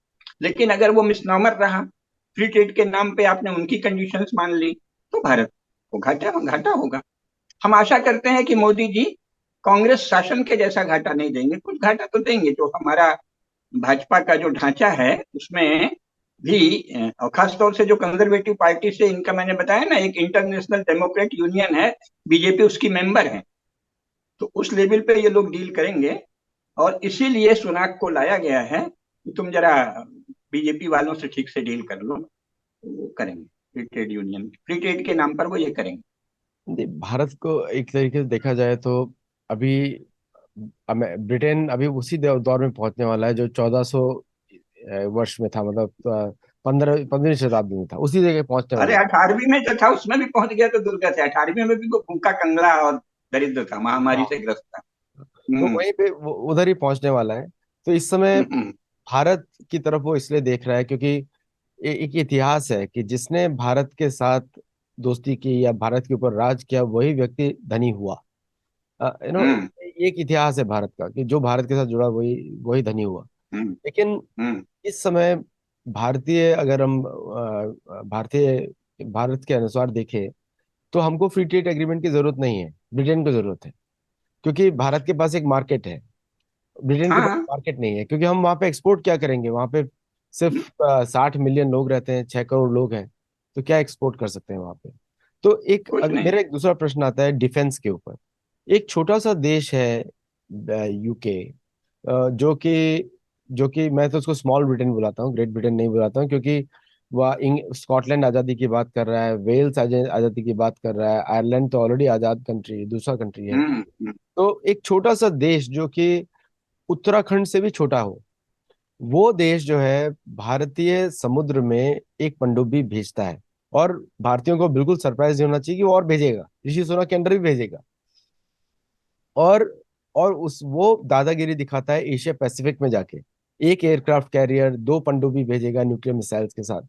लेकिन अगर वो मिसनॉमर रहा, फ्री ट्रेड के नाम पे आपने उनकी कंडीशंस मान ली, तो भारत को घाटा घाटा होगा। हम आशा करते हैं कि मोदी जी कांग्रेस शासन के जैसा घाटा नहीं देंगे, कुछ घाटा तो देंगे। जो हमारा भाजपा का जो ढांचा है उसमें भी और खास तौर से जो कंजर्वेटिव पार्टी से इनका, मैंने बताया ना, एक इंटरनेशनल डेमोक्रेट यूनियन है, बीजेपी उसकी मेंबर है, तो उस लेवल पे ये लोग डील करेंगे। और इसीलिए सुनाक को लाया गया है कि तुम जरा बीजेपी वालों से ठीक से डील कर लो, तो वो करेंगे। Free trade union, free trade के नाम पर वो ये करेंगे। भारत को एक तरीके से देखा जाए तो अभी ब्रिटेन अभी उसी दौर में पहुंचने वाला है जो 1400 वर्ष में था, मतलब 15वीं शताब्दी में था, उसी जगह पहुंचने अरे वाला है। 18वीं में जो था उसमें भी पहुंच गया तो दुर्गत है। 18वीं में भी वो भूखा कंगला और दरिद्र था, महामारी हाँ, से ग्रस्त था। तो हम्म। वहीं पे वो उधर ही पहुंचने वाला है। तो इस समय हम्म। भारत की तरफ वो इसलिए देख रहा है क्योंकि एक इतिहास है कि जिसने भारत के साथ दोस्ती की या भारत के ऊपर राज किया वही व्यक्ति धनी हुआ। हम्म। एक इतिहास है भारत का कि जो भारत के साथ जुड़ा वही वही धनी हुआ। हम्म। लेकिन हम्म। इस समय भारतीय अगर हम भारतीय भारत के अनुसार देखें तो हमको फ्री ट्रेड एग्रीमेंट की जरूरत नहीं है, ब्रिटेन को जरूरत है। क्योंकि भारत के पास एक मार्केट है, ब्रिटेन के पास हाँ। मार्केट नहीं है। क्योंकि हम वहां पे एक्सपोर्ट क्या करेंगे, वहां पे सिर्फ 60 मिलियन लोग रहते हैं, 6 करोड़ लोग हैं, तो क्या एक्सपोर्ट कर सकते हैं वहां पे। तो कुछ नहीं। मेरा एक दूसरा प्रश्न आता है डिफेंस के ऊपर। एक छोटा सा देश है यूके, जो कि मैं तो उसको स्मॉल ब्रिटेन बुलाता हूँ, ग्रेट ब्रिटेन नहीं बुलाता हूँ, क्योंकि वह स्कॉटलैंड आज़ादी की बात कर रहा है, वेल्स आज़ादी की बात कर रहा है, आयरलैंड तो ऑलरेडी आज़ाद कंट्री, दूसरा कंट्री है। हम्म। तो एक छोटा सा देश जो कि उत्तराखंड से भी छोटा हो, वो देश जो है भारतीय समुद्र में एक पनडुब्बी भेजता है। और भारतीयों को बिल्कुल सरप्राइज नहीं होना चाहिए कि वो और भेजेगा, ऋषि सुनक के अंडर भी भेजेगा। और उस वो दादागिरी दिखाता है एशिया पैसिफिक में जाके, एक एयरक्राफ्ट कैरियर, 2 पनडुब्बी भेजेगा न्यूक्लियर मिसाइल्स के साथ।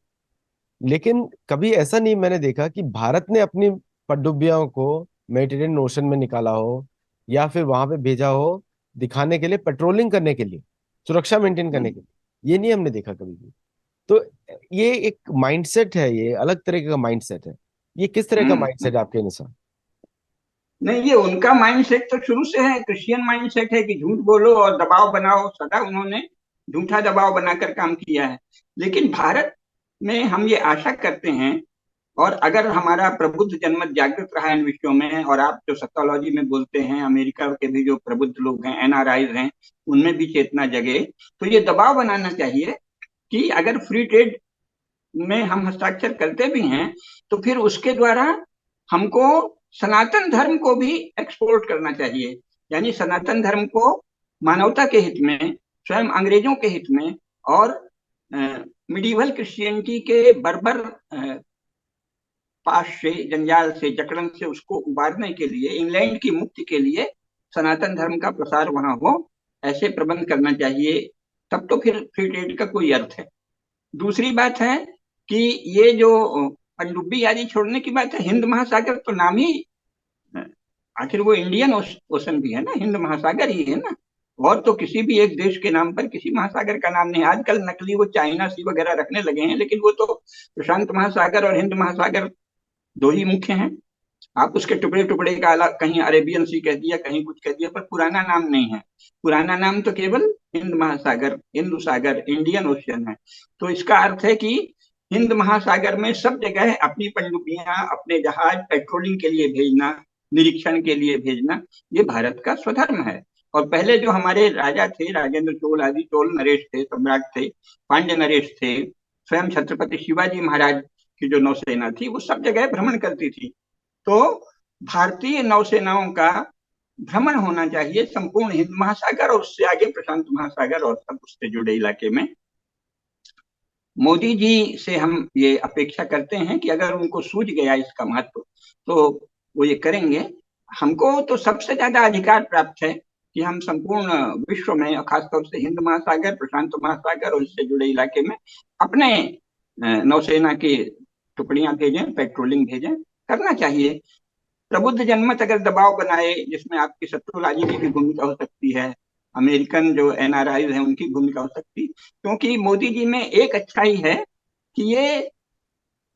लेकिन कभी ऐसा नहीं मैंने देखा कि भारत ने अपनी पनडुब्बियों को मेडिटेरेनियन ओशन में निकाला हो या फिर वहां पे भेजा हो दिखाने के लिए, पेट्रोलिंग करने के लिए, सुरक्षा मेंटेन करने हम्म। के लिए। ये नहीं हमने देखा कभी भी। तो ये एक माइंडसेट है, ये अलग तरह का माइंडसेट है। ये किस तरह का हम्म। माइंडसेट है आपके अनुसार? नहीं, ये उनका माइंडसेट तो शुरू से है, क्रिश्चियन माइंडसेट है कि झूठ बोलो और दबाव बनाओ। सदा उन्होंने झूठा दबाव बनाकर काम किया है। लेकिन भारत में हम ये आशा करते हैं, और अगर हमारा प्रबुद्ध जनमत जागृत रहा इन विषयों में, और आप जो सत्योलॉजी में बोलते हैं, अमेरिका के भी जो प्रबुद्ध लोग हैं, एनआरआई हैं, उनमें भी चेतना जगे, तो ये दबाव बनाना चाहिए कि अगर फ्री ट्रेड में हम हस्ताक्षर करते भी हैं, तो फिर उसके द्वारा हमको सनातन धर्म को भी एक्सपोर्ट करना चाहिए। यानी सनातन धर्म को मानवता के हित में, स्वयं अंग्रेजों के हित में, और मिडिवल क्रिश्चियनिटी के बर्बर पाश से, जंजाल से, जकड़न से उसको उबारने के लिए, इंग्लैंड की मुक्ति के लिए सनातन धर्म का प्रसार वहां हो, ऐसे प्रबंध करना चाहिए। तब तो फिर फ्री ट्रेड का कोई अर्थ है। दूसरी बात है कि ये जो पनडुब्बी आदि छोड़ने की बात है, हिंद महासागर तो नाम ही, आखिर वो इंडियन ओशन भी है ना, हिंद महासागर ही है ना। और तो किसी भी एक देश के नाम पर किसी महासागर का नाम नहीं। आजकल नकली वो चाइना सी वगैरह रखने लगे हैं, लेकिन वो तो प्रशांत महासागर और हिंद महासागर दो ही मुख्य हैं। आप उसके टुकड़े टुकड़े का अलग, कहीं अरेबियन सी कह दिया, कहीं कुछ कह दिया, पर पुराना नाम नहीं है। पुराना नाम तो केवल हिंद महासागर, हिंदू सागर, इंडियन ओशियन है। तो इसका अर्थ है कि हिंद महासागर में सब जगह अपनी पनडुब्बियां, अपने जहाज पेट्रोलिंग के लिए भेजना, निरीक्षण के लिए भेजना, ये भारत का स्वधर्म है। और पहले जो हमारे राजा थे, राजेंद्र चोल आदि चोल नरेश थे, सम्राट थे, पांड्य नरेश थे, स्वयं छत्रपति शिवाजी महाराज की जो नौसेना थी वो सब जगह भ्रमण करती थी। तो भारतीय नौसेनाओं का भ्रमण होना चाहिए संपूर्ण हिंद महासागर और उससे आगे प्रशांत महासागर और सब उससे जुड़े इलाके में। मोदी जी से हम ये अपेक्षा करते हैं कि अगर उनको सूझ गया इसका महत्व, तो वो ये करेंगे। हमको तो सबसे ज्यादा अधिकार प्राप्त है कि हम संपूर्ण विश्व में, और खासतौर से हिंद महासागर, प्रशांत महासागर और इससे जुड़े इलाके में अपने नौसेना की टुकड़ियां भेजें, पेट्रोलिंग भेजें, करना चाहिए। प्रबुद्ध जनमत अगर दबाव बनाए, जिसमें आपकी शत्रुलाजी की भी भूमिका हो सकती है, अमेरिकन जो एनआरआई है उनकी भूमिका हो सकती, क्योंकि मोदी जी में एक अच्छाई है कि ये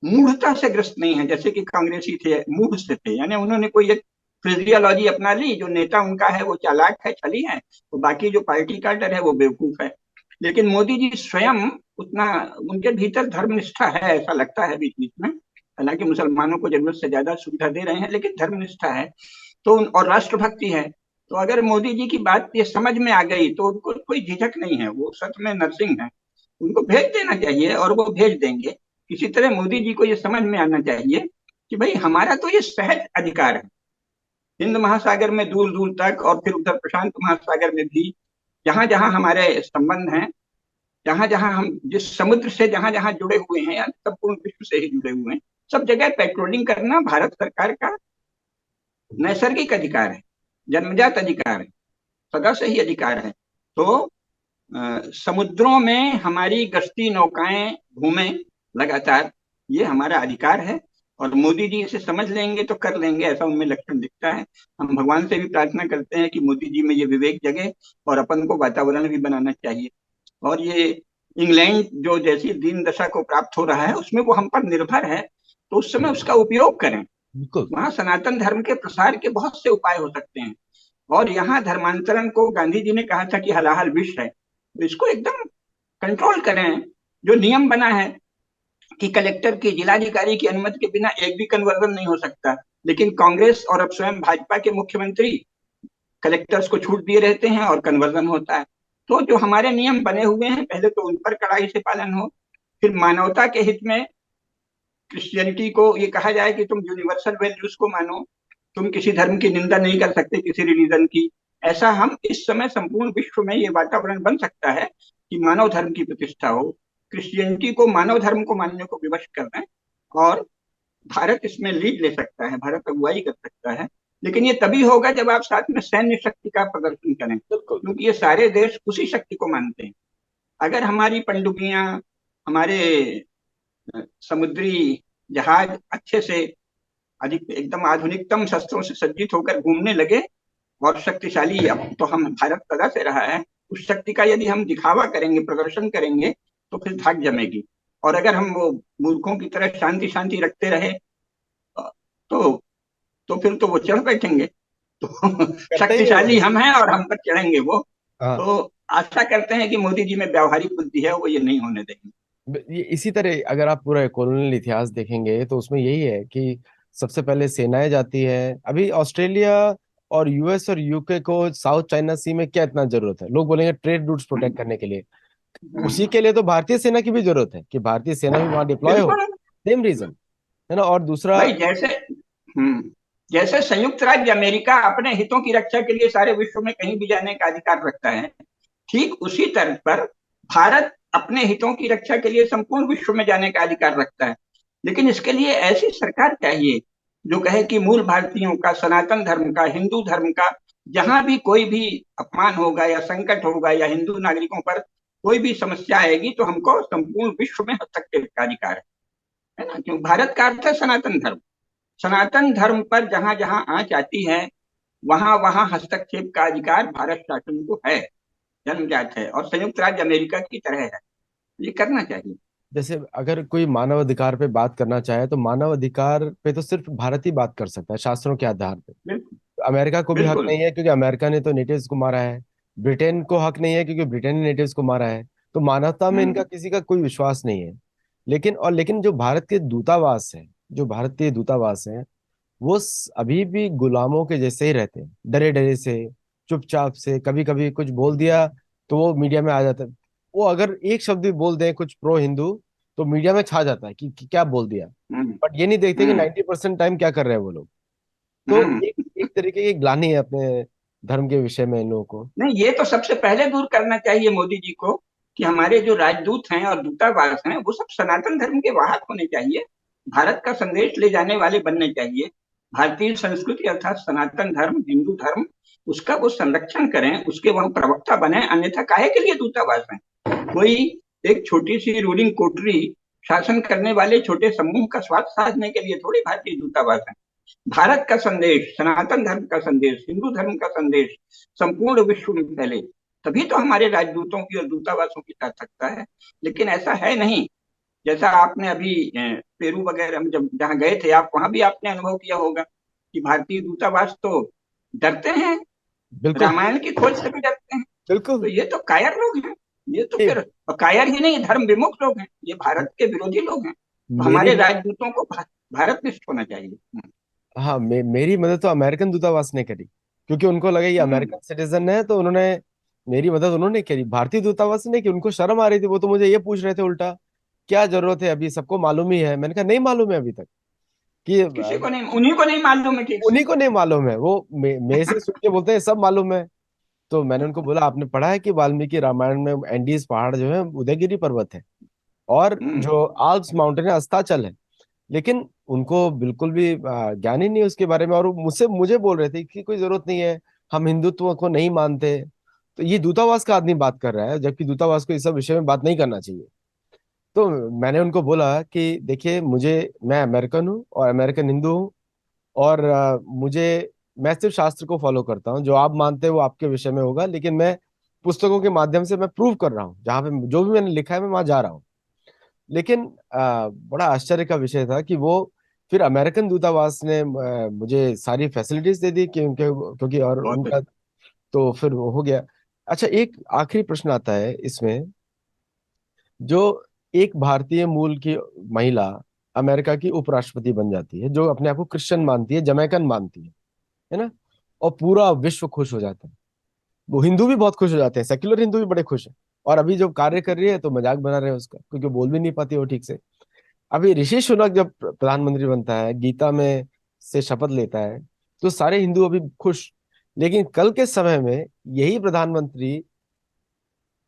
मूढ़ता से ग्रस्त नहीं है, जैसे कि कांग्रेसी थे मूढ़ से थे, यानी उन्होंने कोई एक फ्रेजियोलॉजी अपना ली, जो नेता उनका है वो चालाक है, छली है, तो बाकी जो पार्टी कार्डर है वो बेवकूफ है। लेकिन मोदी जी स्वयं उतना, उनके भीतर धर्मनिष्ठा है, ऐसा लगता है बीच बीच में। हालांकि मुसलमानों को जरूरत से ज्यादा सुविधा दे रहे हैं, लेकिन धर्मनिष्ठा है तो और राष्ट्रभक्ति है। तो अगर मोदी जी की बात ये समझ में आ गई तो उनको कोई झिझक नहीं है, वो सच में नरसिंह है। उनको भेज देना चाहिए और वो भेज देंगे। किसी तरह मोदी जी को ये समझ में आना चाहिए कि भाई हमारा तो ये सहज अधिकार है, हिंद महासागर में दूर दूर तक और फिर उधर प्रशांत महासागर में भी, जहां जहां हमारे संबंध हैं, जहां जहां हम जिस समुद्र से जहां जहां जुड़े हुए हैं या संपूर्ण विश्व से ही जुड़े हुए हैं, सब जगह पेट्रोलिंग करना भारत सरकार का नैसर्गिक अधिकार है, जन्मजात अधिकार है, सदा से ही अधिकार है। तो समुद्रों में हमारी गश्ती नौकाएं घूमें लगातार, ये हमारा अधिकार है। और मोदी जी इसे समझ लेंगे तो कर लेंगे, ऐसा उनमें लक्षण दिखता है। हम भगवान से भी प्रार्थना करते हैं कि मोदी जी में ये विवेक जगे और अपन को वातावरण भी बनाना चाहिए। और ये इंग्लैंड जो जैसी दीन दशा को प्राप्त हो रहा है उसमें वो हम पर निर्भर है, तो उस समय उसका उपयोग करें। बिल्कुल। वहां सनातन धर्म के प्रसार के बहुत से उपाय हो सकते हैं। और यहाँ धर्मांतरण को गांधी जी ने कहा था कि हलाहल विष है, तो इसको एकदम कंट्रोल करें। जो नियम बना है कि कलेक्टर की, जिलाधिकारी की अनुमति के बिना एक भी कन्वर्जन नहीं हो सकता, लेकिन कांग्रेस और अब स्वयं भाजपा के मुख्यमंत्री कलेक्टर्स को छूट दिए रहते हैं और कन्वर्जन होता है। तो जो हमारे नियम बने हुए हैं पहले तो उन पर कड़ाई से पालन हो, फिर मानवता के हित में क्रिश्चियनिटी को ये कहा जाए कि तुम यूनिवर्सल वैल्यूज को मानो, तुम किसी धर्म की निंदा नहीं कर सकते, किसी रिलीजन की। ऐसा हम इस समय संपूर्ण विश्व में ये वातावरण बन सकता है कि मानव धर्म की प्रतिष्ठा हो, क्रिश्चियनिटी को मानव धर्म को मानने को विवश कर दें। और भारत इसमें लीड ले सकता है, भारत अगुवाई कर सकता है। लेकिन ये तभी होगा जब आप साथ में सैन्य शक्ति का प्रदर्शन करें, बिल्कुल। क्योंकि ये सारे देश उसी शक्ति को मानते हैं। अगर हमारी पनडुब्बियां, हमारे समुद्री जहाज अच्छे से, अधिक एकदम आधुनिकतम शस्त्रों से सज्जित होकर घूमने लगे और शक्तिशाली, अब तो हम भारत सदा से रहा है, उस शक्ति का यदि हम दिखावा करेंगे, प्रदर्शन करेंगे, तो फिर धाक जमेगी। और अगर हम वो मूर्खों की तरह शांति शांति रखते रहे तो तो फिर तो वो चढ़ बैठेंगे। तो करते ही है वो शक्तिशाली लोग। हम हैं और हम पर चढ़ेंगे वो। हाँ। तो आशा करते हैं कि मोदी जी में व्यावहारिक बुद्धि है, वो ये नहीं होने देंगे। ये इसी तरह अगर आप पूरा कॉलोनियल इतिहास देखेंगे तो उसमें यही है कि सबसे पहले सेनाएं जाती है। अभी ऑस्ट्रेलिया और यूएस और यूके को साउथ चाइना सी में क्या इतना जरूरत है? लोग बोलेंगे ट्रेड रूट्स प्रोटेक्ट करने के लिए। उसी के लिए तो भारतीय सेना की भी जरूरत है कि भारतीय सेना भी वहां डिप्लॉय हो। बिल्कुल सेम रीजन है ना। और दूसरा, भाई, जैसे संयुक्त राज्य अमेरिका अपने हितों की रक्षा के लिए सारे विश्व में कहीं भी जाने का अधिकार रखता है, ठीक उसी तर्ज पर भारत अपने हितों की रक्षा के लिए संपूर्ण विश्व में जाने का अधिकार रखता है। लेकिन इसके लिए ऐसी सरकार चाहिए जो कहे कि मूल भारतीयों का, सनातन धर्म का, हिंदू धर्म का जहां भी कोई भी अपमान होगा या संकट होगा या हिंदू नागरिकों पर कोई भी समस्या आएगी तो हमको संपूर्ण विश्व में हस्तक्षेप का अधिकार है ना। क्यों? भारत का अर्थ है सनातन धर्म। सनातन धर्म पर जहां जहां आंच आती है वहां वहां हस्तक्षेप का अधिकार भारत शासन को है, जन्मजात है, और संयुक्त राज्य अमेरिका की तरह है। ये करना चाहिए। जैसे अगर कोई मानव अधिकार पे बात करना चाहे तो मानव अधिकार पे तो सिर्फ भारत ही बात कर सकता है शास्त्रों के आधार पे। बिल्कुल। अमेरिका को भी हक बिल्कुल। नहीं है क्योंकि अमेरिका ने तो नेटिव्स को मारा है। ब्रिटेन को हक नहीं है क्योंकि ब्रिटेन ने नेटिव्स को मारा है। तो मानवता में इनका हम्म। किसी का कोई विश्वास नहीं है। लेकिन जो भारत के दूतावास है, जो भारतीय दूतावास है, वो अभी भी गुलामों के जैसे ही रहते हैं, डरे डरे से, चुपचाप से। कभी कभी कुछ बोल दिया तो वो मीडिया में आ जाता है। वो अगर एक शब्द भी बोल दें कुछ प्रो हिंदू तो मीडिया में छा जाता है कि क्या बोल दिया। हम्म। बट ये नहीं देखते कि हम्म। 90% टाइम क्या कर रहे हैं वो लोग। तो हम्म। एक एक तरीके की ग्लानि है अपने धर्म के विषय में इन लोगों को। नहीं, ये तो सबसे पहले दूर करना चाहिए मोदी जी को कि हमारे जो राजदूत हैं और दूतावास हैं वो सब सनातन धर्म के वाहक होने चाहिए, भारत का संदेश ले जाने वाले बनने चाहिए। भारतीय संस्कृति अर्थात सनातन धर्म, हिंदू धर्म, उसका वो संरक्षण करें, उसके वह प्रवक्ता बने। अन्यथा काहे के लिए दूतावास है? कोई एक छोटी सी रूलिंग कोटरी शासन करने वाले छोटे समूह का स्वार्थ साधने के लिए थोड़ी भारतीय दूतावास है। भारत का संदेश, सनातन धर्म का संदेश, हिंदू धर्म का संदेश संपूर्ण विश्व में फैले, तभी तो हमारे राजदूतों की और दूतावासों की सार्थकता है। लेकिन ऐसा है नहीं। जैसा आपने अभी पेरू वगैरह में जब जहाँ गए थे आप, वहां भी आपने अनुभव किया होगा कि भारतीय दूतावास तो डरते हैं, बिल्कुल। रामायण की खोज से भी डरते हैं। तो बिल्कुल। ये तो कायर लोग हैं। ये तो नहीं, फिर और कायर ही नहीं, धर्म विमुख लोग हैं, ये भारत के विरोधी लोग हैं। तो मेरी हमारे राजदूतों को भारत निष्ठ होना चाहिए। हाँ, मेरी मदद तो अमेरिकन दूतावास ने करी, क्योंकि उनको लगा ये हम्म, अमेरिकन सिटीजन है, तो उन्होंने मेरी मदद उन्होंने करी। भारतीय दूतावास ने कि उनको शर्म आ रही थी, वो तो मुझे ये पूछ रहे थे उल्टा, क्या जरूरत है, अभी सबको मालूम ही है। मैंने कहा नहीं मालूम है अभी तक कि किसी को नहीं, उन्हीं को नहीं मालूम है ठीक से। उन्हीं को नहीं मालूम है। वो मेरे से सुन के बोलते हैं सब मालूम है। तो मैंने उनको बोला आपने पढ़ा है कि वाल्मीकि रामायण में एंडीज पहाड़ जो है उदयगिरी पर्वत है, और हम्म, जो आल्प्स माउंटेन है अस्ताचल है। लेकिन उनको बिल्कुल भी ज्ञान ही नहीं उसके बारे में, और वो मुझे बोल रहे थे कि कोई जरूरत नहीं है, हम हिंदुत्व को नहीं मानते। तो ये दूतावास का आदमी बात कर रहा है, जबकि दूतावास को इस सब विषय में बात नहीं करना चाहिए। तो मैंने उनको बोला कि देखिए मैं अमेरिकन हूँ और अमेरिकन हिंदू हूँ, और मैं सिर्फ शास्त्र को फॉलो करता हूँ। जो आप मानते हैं वो आपके विषय में होगा, लेकिन मैं पुस्तकों के माध्यम से मैं प्रूव कर रहा हूँ, जहाँ पे जो भी मैंने लिखा है मैं वहां जा रहा हूँ। लेकिन बड़ा आश्चर्य का विषय था कि वो फिर अमेरिकन दूतावास ने मुझे सारी फैसिलिटीज दे दी, क्योंकि और बहुत उनका अच्छा। तो फिर वो हो गया। अच्छा, एक आखिरी प्रश्न आता है इसमें। जो एक भारतीय मूल की महिला अमेरिका की उपराष्ट्रपति बन जाती है, जो अपने आप को क्रिश्चियन मानती है, जमैकन मानती है ना, और पूरा विश्व खुश हो जाता है। वो हिंदू भी बहुत खुश हो जाते हैं, सेक्युलर हिंदू भी बड़े खुश हैं। और अभी जब कार्य कर रही है तो मजाक बना रहे हैं उसका, क्योंकि बोल भी नहीं पाती वो ठीक से। अभी ऋषि सुनक जब प्रधानमंत्री बनता है, गीता में से शपथ लेता है, तो सारे हिंदू अभी खुश। लेकिन कल के समय में यही प्रधानमंत्री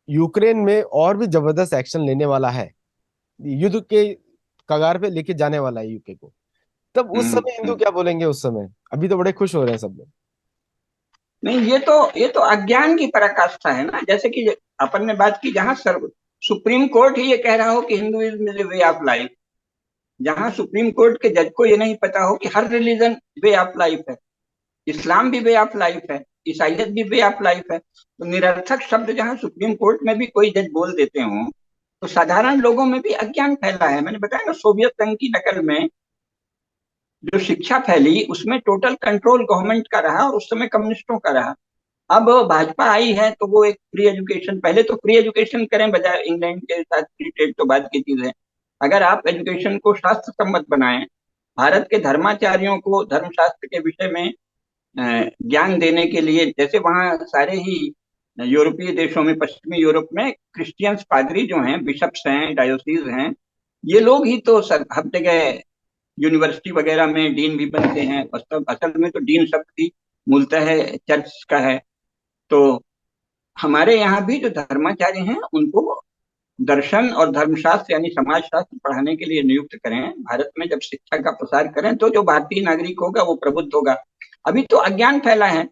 यूक्रेन में और भी जबरदस्त एक्शन लेने वाला है, युद्ध के कगार पे लेके जाने वाला है यूके को। तब उस हम्म, समय हिंदू क्या बोलेंगे उस समय? अभी तो बड़े खुश हो रहे हैं सब लोग। नहीं, ये तो अज्ञान की पराकाष्ठा है ना। जैसे कि अपन ने बात की, जहां सर्व सुप्रीम कोर्ट ही ये कह रहा हो कि Hinduism is way of life, जहां सुप्रीम कोर्ट के जज को ये नहीं पता हो कि हर रिलीजन वे ऑफ लाइफ है, इस्लाम भी वे ऑफ लाइफ है, ईसाइयत भी वे ऑफ लाइफ है, तो निरर्थक शब्द जहां सुप्रीम कोर्ट में भी कोई जज बोल देते हो, तो साधारण लोगों में भी अज्ञान फैला है। मैंने बताया ना, सोवियत संघ की नकल में जो शिक्षा फैली उसमें टोटल कंट्रोल गवर्नमेंट का रहा और उस समय कम्युनिस्टों का रहा। अब भाजपा आई है तो वो एक फ्री एजुकेशन, पहले तो फ्री एजुकेशन करें बजाय इंग्लैंड के साथ फ्री ट्रेड, तो बात की चीज है। अगर आप एजुकेशन को शास्त्र सम्मत बनाएं, भारत के धर्माचार्यों को धर्मशास्त्र के विषय में ज्ञान देने के लिए, जैसे वहाँ सारे ही यूरोपीय देशों में, पश्चिमी यूरोप में क्रिश्चियंस पादरी जो हैं, बिशप्स हैं, डायोसीज हैं, ये लोग ही तो हर जगह यूनिवर्सिटी वगैरह में डीन भी बनते हैं। वास्तव असल में तो डीन शब्द भी मूलतः है चर्च का है। तो हमारे यहाँ भी जो धर्माचार्य हैं उनको दर्शन और धर्मशास्त्र यानी समाज शास्त्र पढ़ाने के लिए नियुक्त करें। भारत में जब शिक्षा का प्रसार करें तो जो भारतीय नागरिक होगा वो प्रबुद्ध होगा। अभी तो अज्ञान फैला है,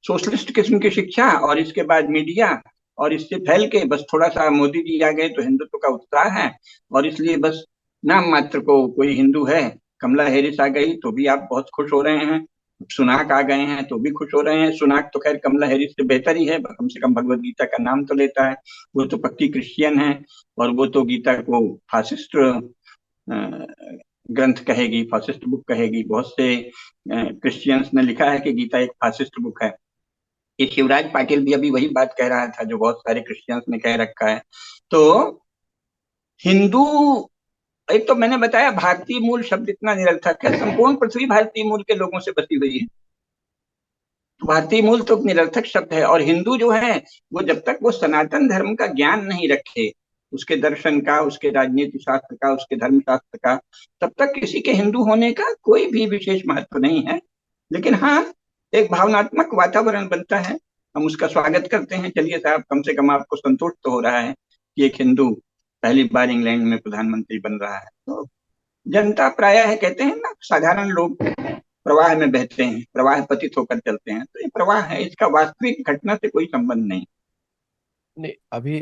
सोशलिस्ट किस्म की शिक्षा और इसके बाद मीडिया, और इससे फैल के बस थोड़ा सा मोदी जी आ गए तो हिंदुत्व का उत्साह है, और इसलिए बस नाम मात्र को कोई हिंदू है। कमला हैरिस आ गई तो भी आप बहुत खुश हो रहे हैं, सुनाक आ गए हैं तो भी खुश हो रहे हैं। सुनाक तो खैर कमला हैरिस से बेहतर ही है, कम से कम भगवत गीता का नाम तो लेता है। वो तो पक्की क्रिश्चियन है, और वो तो गीता को फासिस्ट ग्रंथ कहेगी, फासिस्ट बुक कहेगी। बहुत से क्रिश्चियंस ने लिखा है कि गीता एक फासिस्ट बुक है। ये शिवराज पाटिल भी अभी वही बात कह रहा था जो बहुत सारे क्रिश्चियंस ने कह रखा है। तो हिंदू, एक तो मैंने बताया भारतीय मूल शब्द इतना निरर्थक है, संपूर्ण पृथ्वी भारतीय मूल के लोगों से बसी हुई है। तो भारतीय मूल तो निरर्थक शब्द है। और हिंदू जो है वो जब तक वो सनातन धर्म का ज्ञान नहीं रखे, उसके दर्शन का, उसके राजनीति शास्त्र का, उसके धर्म शास्त्र का, तब तक किसी के हिंदू होने का कोई भी विशेष महत्व नहीं है। लेकिन हाँ, एक भावनात्मक वातावरण बनता है, हम उसका स्वागत करते हैं। चलिए साहब, कम से कम आपको संतोष तो हो रहा है कि एक हिंदू पहली बार इंग्लैंड में प्रधानमंत्री बन रहा है। तो जनता प्रायः है, कहते हैं ना, साधारण लोग प्रवाह में बहते हैं, प्रवाह पतित होकर चलते हैं। तो ये प्रवाह है, इसका वास्तविक घटना से कोई संबंध नहीं। नहीं, अभी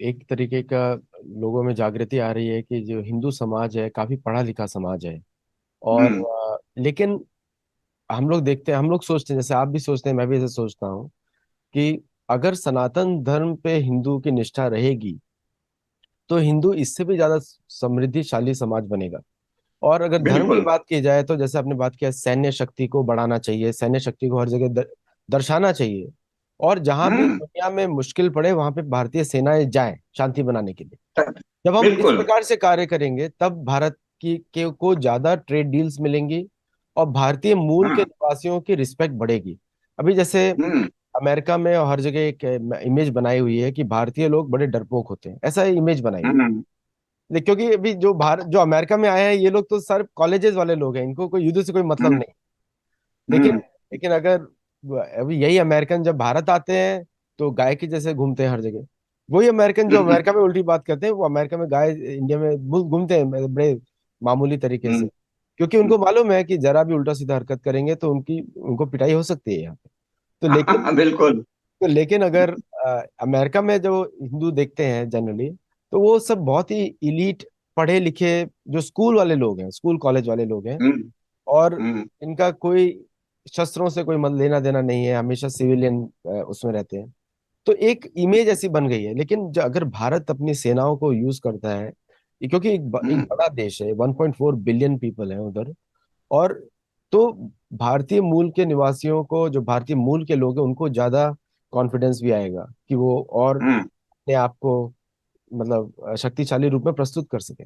एक तरीके का लोगों में जागृति आ रही है कि जो हिंदू समाज है काफी पढ़ा लिखा समाज है। और हम्म। लेकिन हम लोग देखते हैं, हम लोग सोचते हैं, जैसे आप भी सोचते हैं, मैं भी ऐसे सोचता हूँ कि अगर सनातन धर्म पे हिंदू की निष्ठा रहेगी तो हिंदू इससे भी ज्यादा समृद्धिशाली समाज बनेगा। और अगर धर्म की बिल्कुल। बात की जाए तो जैसे आपने बात किया, सैन्य शक्ति को बढ़ाना चाहिए, सैन्य शक्ति को हर जगह दर्शाना चाहिए। और जहां भी हम्म। दुनिया में मुश्किल पड़े वहां पे भारतीय सेनाएं जाएं शांति बनाने के लिए। जब हम इस बिल्कुल। प्रकार से कार्य करेंगे तब भारत की के को ज्यादा ट्रेड डील्स मिलेंगी और भारतीय मूल के हाँ। निवासियों की रिस्पेक्ट बढ़ेगी। अभी जैसे हम्म। अमेरिका में और हर जगह एक इमेज बनाई हुई है कि भारतीय लोग बड़े डरपोक होते हैं, ऐसा इमेज बनाई हुई है। हम्म। क्योंकि अभी जो अमेरिका में आए हैं ये लोग तो सिर्फ कॉलेजेस वाले लोग हैं, इनको कोई युद्ध से कोई मतलब हम्म। नहीं। लेकिन हम्म। लेकिन अगर अभी यही अमेरिकन जब भारत आते हैं तो गाय के जैसे घूमते हैं हर जगह। वही अमेरिकन जो हम्म। अमेरिका में उल्टी बात करते हैं वो अमेरिका में गाय इंडिया में घूमते हैं बड़े मामूली तरीके से। हम्म। क्योंकि उनको मालूम है कि जरा भी उल्टा सीधा हरकत करेंगे तो उनको पिटाई हो सकती है यहाँ पे। तो लेकिन बिल्कुल। तो लेकिन अगर अमेरिका में जो हिंदू देखते हैं जनरली, तो वो सब बहुत ही इलीट, पढ़े लिखे, जो स्कूल वाले लोग हैं, स्कूल कॉलेज वाले लोग हैं। हम्म। और हम्म। इनका कोई शस्त्रों से कोई मत लेना देना नहीं है, हमेशा सिविलियन उसमें रहते हैं। तो एक इमेज ऐसी बन गई है। लेकिन अगर भारत अपनी सेनाओं को यूज करता है, क्योंकि एक हम्म। बड़ा देश है, 1.4 बिलियन पीपल है उधर। और तो भारतीय मूल के निवासियों को, जो भारतीय मूल के लोग हैं, उनको ज्यादा कॉन्फिडेंस भी आएगा कि वो और हम्म। अपने आप को मतलब शक्तिशाली रूप में प्रस्तुत कर सके।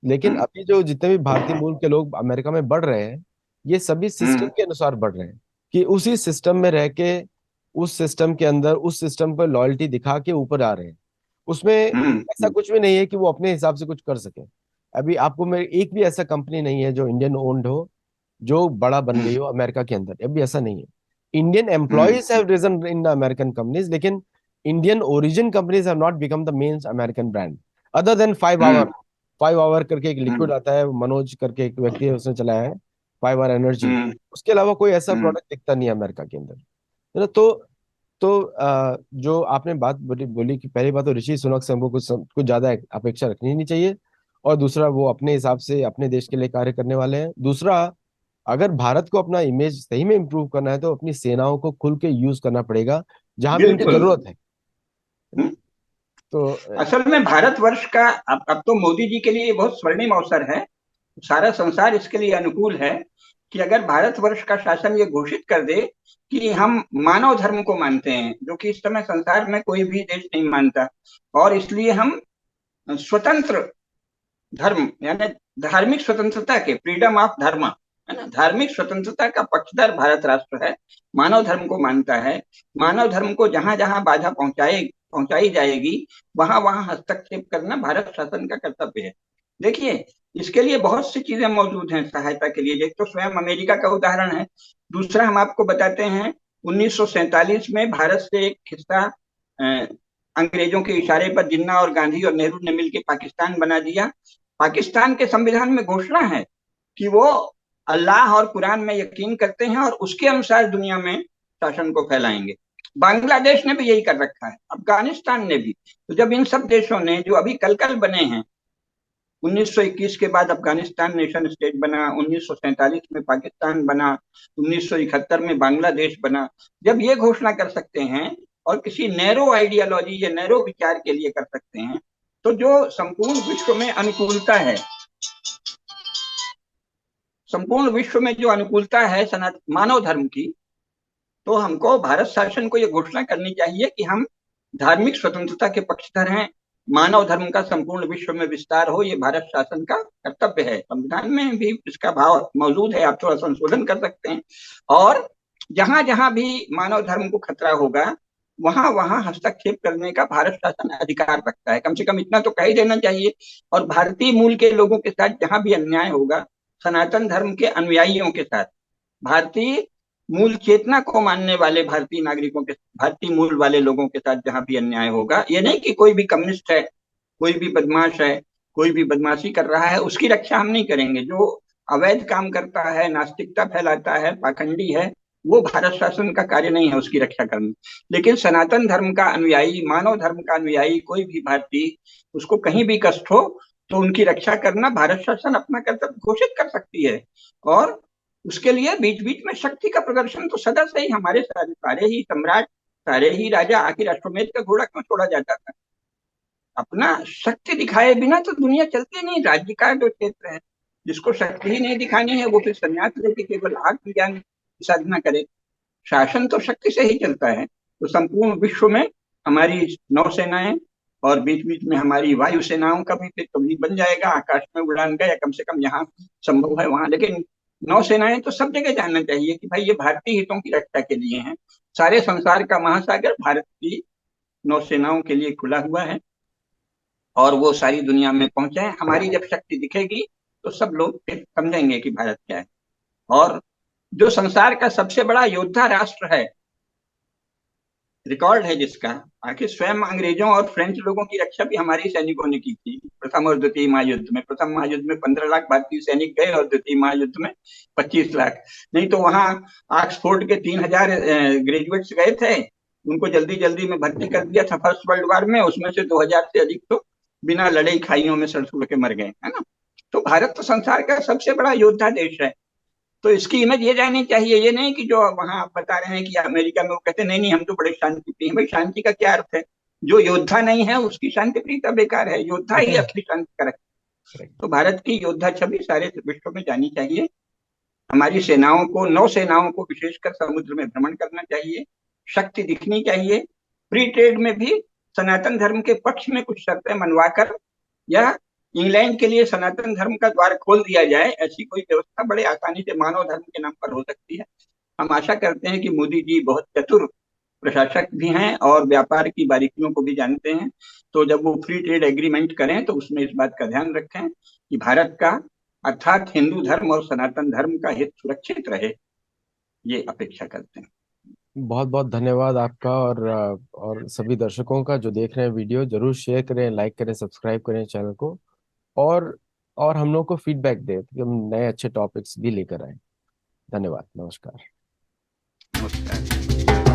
लेकिन हम्म। अभी जो जितने भी भारतीय मूल के लोग अमेरिका में बढ़ रहे हैं, ये सभी सिस्टम हम्म। के अनुसार बढ़ रहे हैं कि उसी सिस्टम में रह के, उस सिस्टम के अंदर, उस सिस्टम पर लॉयल्टी दिखा के ऊपर आ रहे हैं। उसमें ऐसा हम्म। कुछ भी नहीं है कि वो अपने हिसाब से कुछ कर सके। अभी आपको मैं एक भी ऐसा कंपनी नहीं है जो इंडियन ओन्ड हो, जो बड़ा बन गई हम्म। हो अमेरिका के अंदर, अभी ऐसा नहीं है। Indian hmm. Employees have reason in the American companies, लेकिन Indian origin companies have not become the main American brand, other than 5 hour. Hmm. 5 hour करके एक लिक्विड हम्म। आता है, मनोज करके एक व्यक्ति है, उसने चलाया है 5 आवर एनर्जी। हम्म। उसके अलावा कोई ऐसा हम्म। प्रोडक्ट दिखता नहीं है अमेरिका के अंदर, है ना। तो जो आपने बात बोली कि पहली बात तो ऋषि सुनक से हमको कुछ ज्यादा अपेक्षा रखनी ही नहीं चाहिए। और दूसरा, वो अपने हिसाब से अपने देश के लिए कार्य करने वाले हैं। दूसरा, अगर भारत को अपना इमेज सही में इम्प्रूव करना है तो अपनी सेनाओं को खुल के यूज करना पड़ेगा जहां भी उनकी बिल्कुल। जरूरत है। हम्म। तो असल में भारतवर्ष का अब तो मोदी जी के लिए बहुत स्वर्णिम अवसर है। सारा संसार इसके लिए अनुकूल है कि अगर भारतवर्ष का शासन ये घोषित कर दे कि हम मानव धर्म को मानते हैं, जो कि इस समय संसार में कोई भी देश नहीं मानता, और इसलिए हम स्वतंत्र धर्म यानी धार्मिक स्वतंत्रता के, फ्रीडम ऑफ धर्म, है ना, धार्मिक स्वतंत्रता का पक्षधर भारत राष्ट्र है, मानव धर्म को मानता है। मानव धर्म को जहां जहां बाधा पहुंचाई जाएगी, वहां वहां हस्तक्षेप करना भारत शासन का कर्तव्य है। देखिए, इसके लिए बहुत सी चीजें मौजूद हैं सहायता के लिए। एक तो स्वयं अमेरिका का उदाहरण है। दूसरा, हम आपको बताते हैं, 1947 में भारत से एक हिस्सा अंग्रेजों के इशारे पर जिन्ना और गांधी और नेहरू ने मिलकर पाकिस्तान बना दिया। पाकिस्तान के संविधान में घोषणा है कि वो अल्लाह और कुरान में यकीन करते हैं और उसके अनुसार दुनिया में शासन को फैलाएंगे। बांग्लादेश ने भी यही कर रखा है, अफगानिस्तान ने भी। तो जब इन सब देशों ने, जो अभी कल कल बने हैं, 1921 के बाद अफगानिस्तान नेशन स्टेट बना, 1947 में पाकिस्तान बना, 1971 में बांग्लादेश बना, जब ये घोषणा कर सकते हैं और किसी नैरो आइडियोलॉजी या नैरो विचार के लिए कर सकते हैं, तो जो संपूर्ण विश्व में अनुकूलता है, संपूर्ण विश्व में जो अनुकूलता है सनातन मानव धर्म की, तो हमको भारत शासन को यह घोषणा करनी चाहिए कि हम धार्मिक स्वतंत्रता के पक्षधर हैं। मानव धर्म का संपूर्ण विश्व में विस्तार हो, ये भारत शासन का कर्तव्य है। संविधान में भी इसका भाव मौजूद है, आप थोड़ा संशोधन कर सकते हैं। और जहां जहां भी मानव धर्म को खतरा होगा, वहां वहां हस्तक्षेप करने का भारत शासन अधिकार रखता है। कम से कम इतना तो कह ही देना चाहिए। और भारतीय मूल के लोगों के साथ जहां भी अन्याय होगा, सनातन धर्म के अनुयायियों के साथ, भारतीय मूल चेतना को मानने वाले भारतीय नागरिकों के, भारतीय मूल वाले लोगों के साथ जहां भी अन्याय होगा, ये नहीं कि कोई भी कम्युनिस्ट है, कोई भी बदमाश है, कोई भी बदमाशी कर रहा है, उसकी रक्षा हम नहीं करेंगे। जो अवैध काम करता है, नास्तिकता फैलाता है, पाखंडी है, वो भारत शासन का कार्य नहीं है उसकी रक्षा करना। लेकिन सनातन धर्म का अनुयायी, मानव धर्म का अनुयायी कोई भी भारतीय, उसको कहीं भी कष्ट हो तो उनकी रक्षा करना भारत शासन अपना कर्तव्य घोषित कर सकती है। और उसके लिए बीच बीच में शक्ति का प्रदर्शन तो सदा से ही हमारे सारे सारे ही सम्राट, सारे ही राजा, आखिर अश्वमेध का घोड़ा क्यों छोड़ा जाता था? अपना शक्ति दिखाए बिना तो दुनिया चलती नहीं। राज्य का जो क्षेत्र है, जिसको शक्ति ही नहीं दिखानी है, वो फिर संन्यास लेके केवल आत्मज्ञान की साधना करे। शासन तो शक्ति से ही चलता है। तो संपूर्ण विश्व में हमारी नौसेनाएं और बीच बीच में हमारी वायु सेनाओं का भी कभी बन जाएगा, आकाश में उड़ान का, या कम से कम यहाँ संभव है वहां। लेकिन नौसेनाएं तो सब जगह जानना चाहिए कि भाई ये भारतीय हितों की रक्षा के लिए है। सारे संसार का महासागर भारत की नौसेनाओं के लिए खुला हुआ है और वो सारी दुनिया में पहुंचे। हमारी जब शक्ति दिखेगी तो सब लोग फिर समझेंगे कि भारत क्या है। और जो संसार का सबसे बड़ा योद्धा राष्ट्र है, रिकॉर्ड है जिसका, आखिर स्वयं अंग्रेजों और फ्रेंच लोगों की रक्षा भी हमारी सैनिकों ने की थी प्रथम और द्वितीय महायुद्ध में। प्रथम महायुद्ध में 15 लाख भारतीय सैनिक गए और द्वितीय महायुद्ध में 25 लाख। नहीं तो वहां ऑक्सफोर्ड के 3,000 ग्रेजुएट्स गए थे, उनको जल्दी जल्दी में भर्ती कर दिया था फर्स्ट वर्ल्ड वॉर में। उसमें से 2,000 से अधिक तो बिना लड़े खाइयों में सड़ के मर गए, है ना। तो भारत तो संसार का सबसे बड़ा योद्धा देश है। तो इसकी इमेज ये जानी चाहिए, ये नहीं कि जो वहां आप बता रहे हैं कि अमेरिका में वो कहते हैं नहीं नहीं हम तो बड़े शांति प्रिय हैं। भाई शांति का क्या अर्थ है? जो योद्धा नहीं है उसकी शांति प्रियता बेकार है। योद्धा ही असली शांति का रक्षक। तो भारत की योद्धा छवि सारे विश्व में जानी चाहिए। हमारी सेनाओं को, नौ सेनाओं को विशेषकर समुद्र में भ्रमण करना चाहिए, शक्ति दिखनी चाहिए। फ्री ट्रेड में भी सनातन धर्म के पक्ष में कुछ शर्तें मनवाकर या इंग्लैंड के लिए सनातन धर्म का द्वार खोल दिया जाए, ऐसी कोई व्यवस्था बड़े आसानी से मानव धर्म के नाम पर हो सकती है। हम आशा करते हैं कि मोदी जी बहुत चतुर प्रशासक भी हैं और व्यापार की बारीकियों को भी जानते हैं। तो जब वो फ्री ट्रेड एग्रीमेंट करें तो उसमें इस बात का ध्यान रखें कि भारत का, अर्थात हिंदू धर्म और सनातन धर्म का हित सुरक्षित रहे, ये अपेक्षा करते हैं। बहुत बहुत धन्यवाद आपका, और सभी दर्शकों का जो देख रहे हैं वीडियो, जरूर शेयर करें, लाइक करें, सब्सक्राइब करें चैनल को। और और हम लोग को फीडबैक दें कि हम नए अच्छे टॉपिक्स भी लेकर आए। धन्यवाद, नमस्कार। नमस्कार।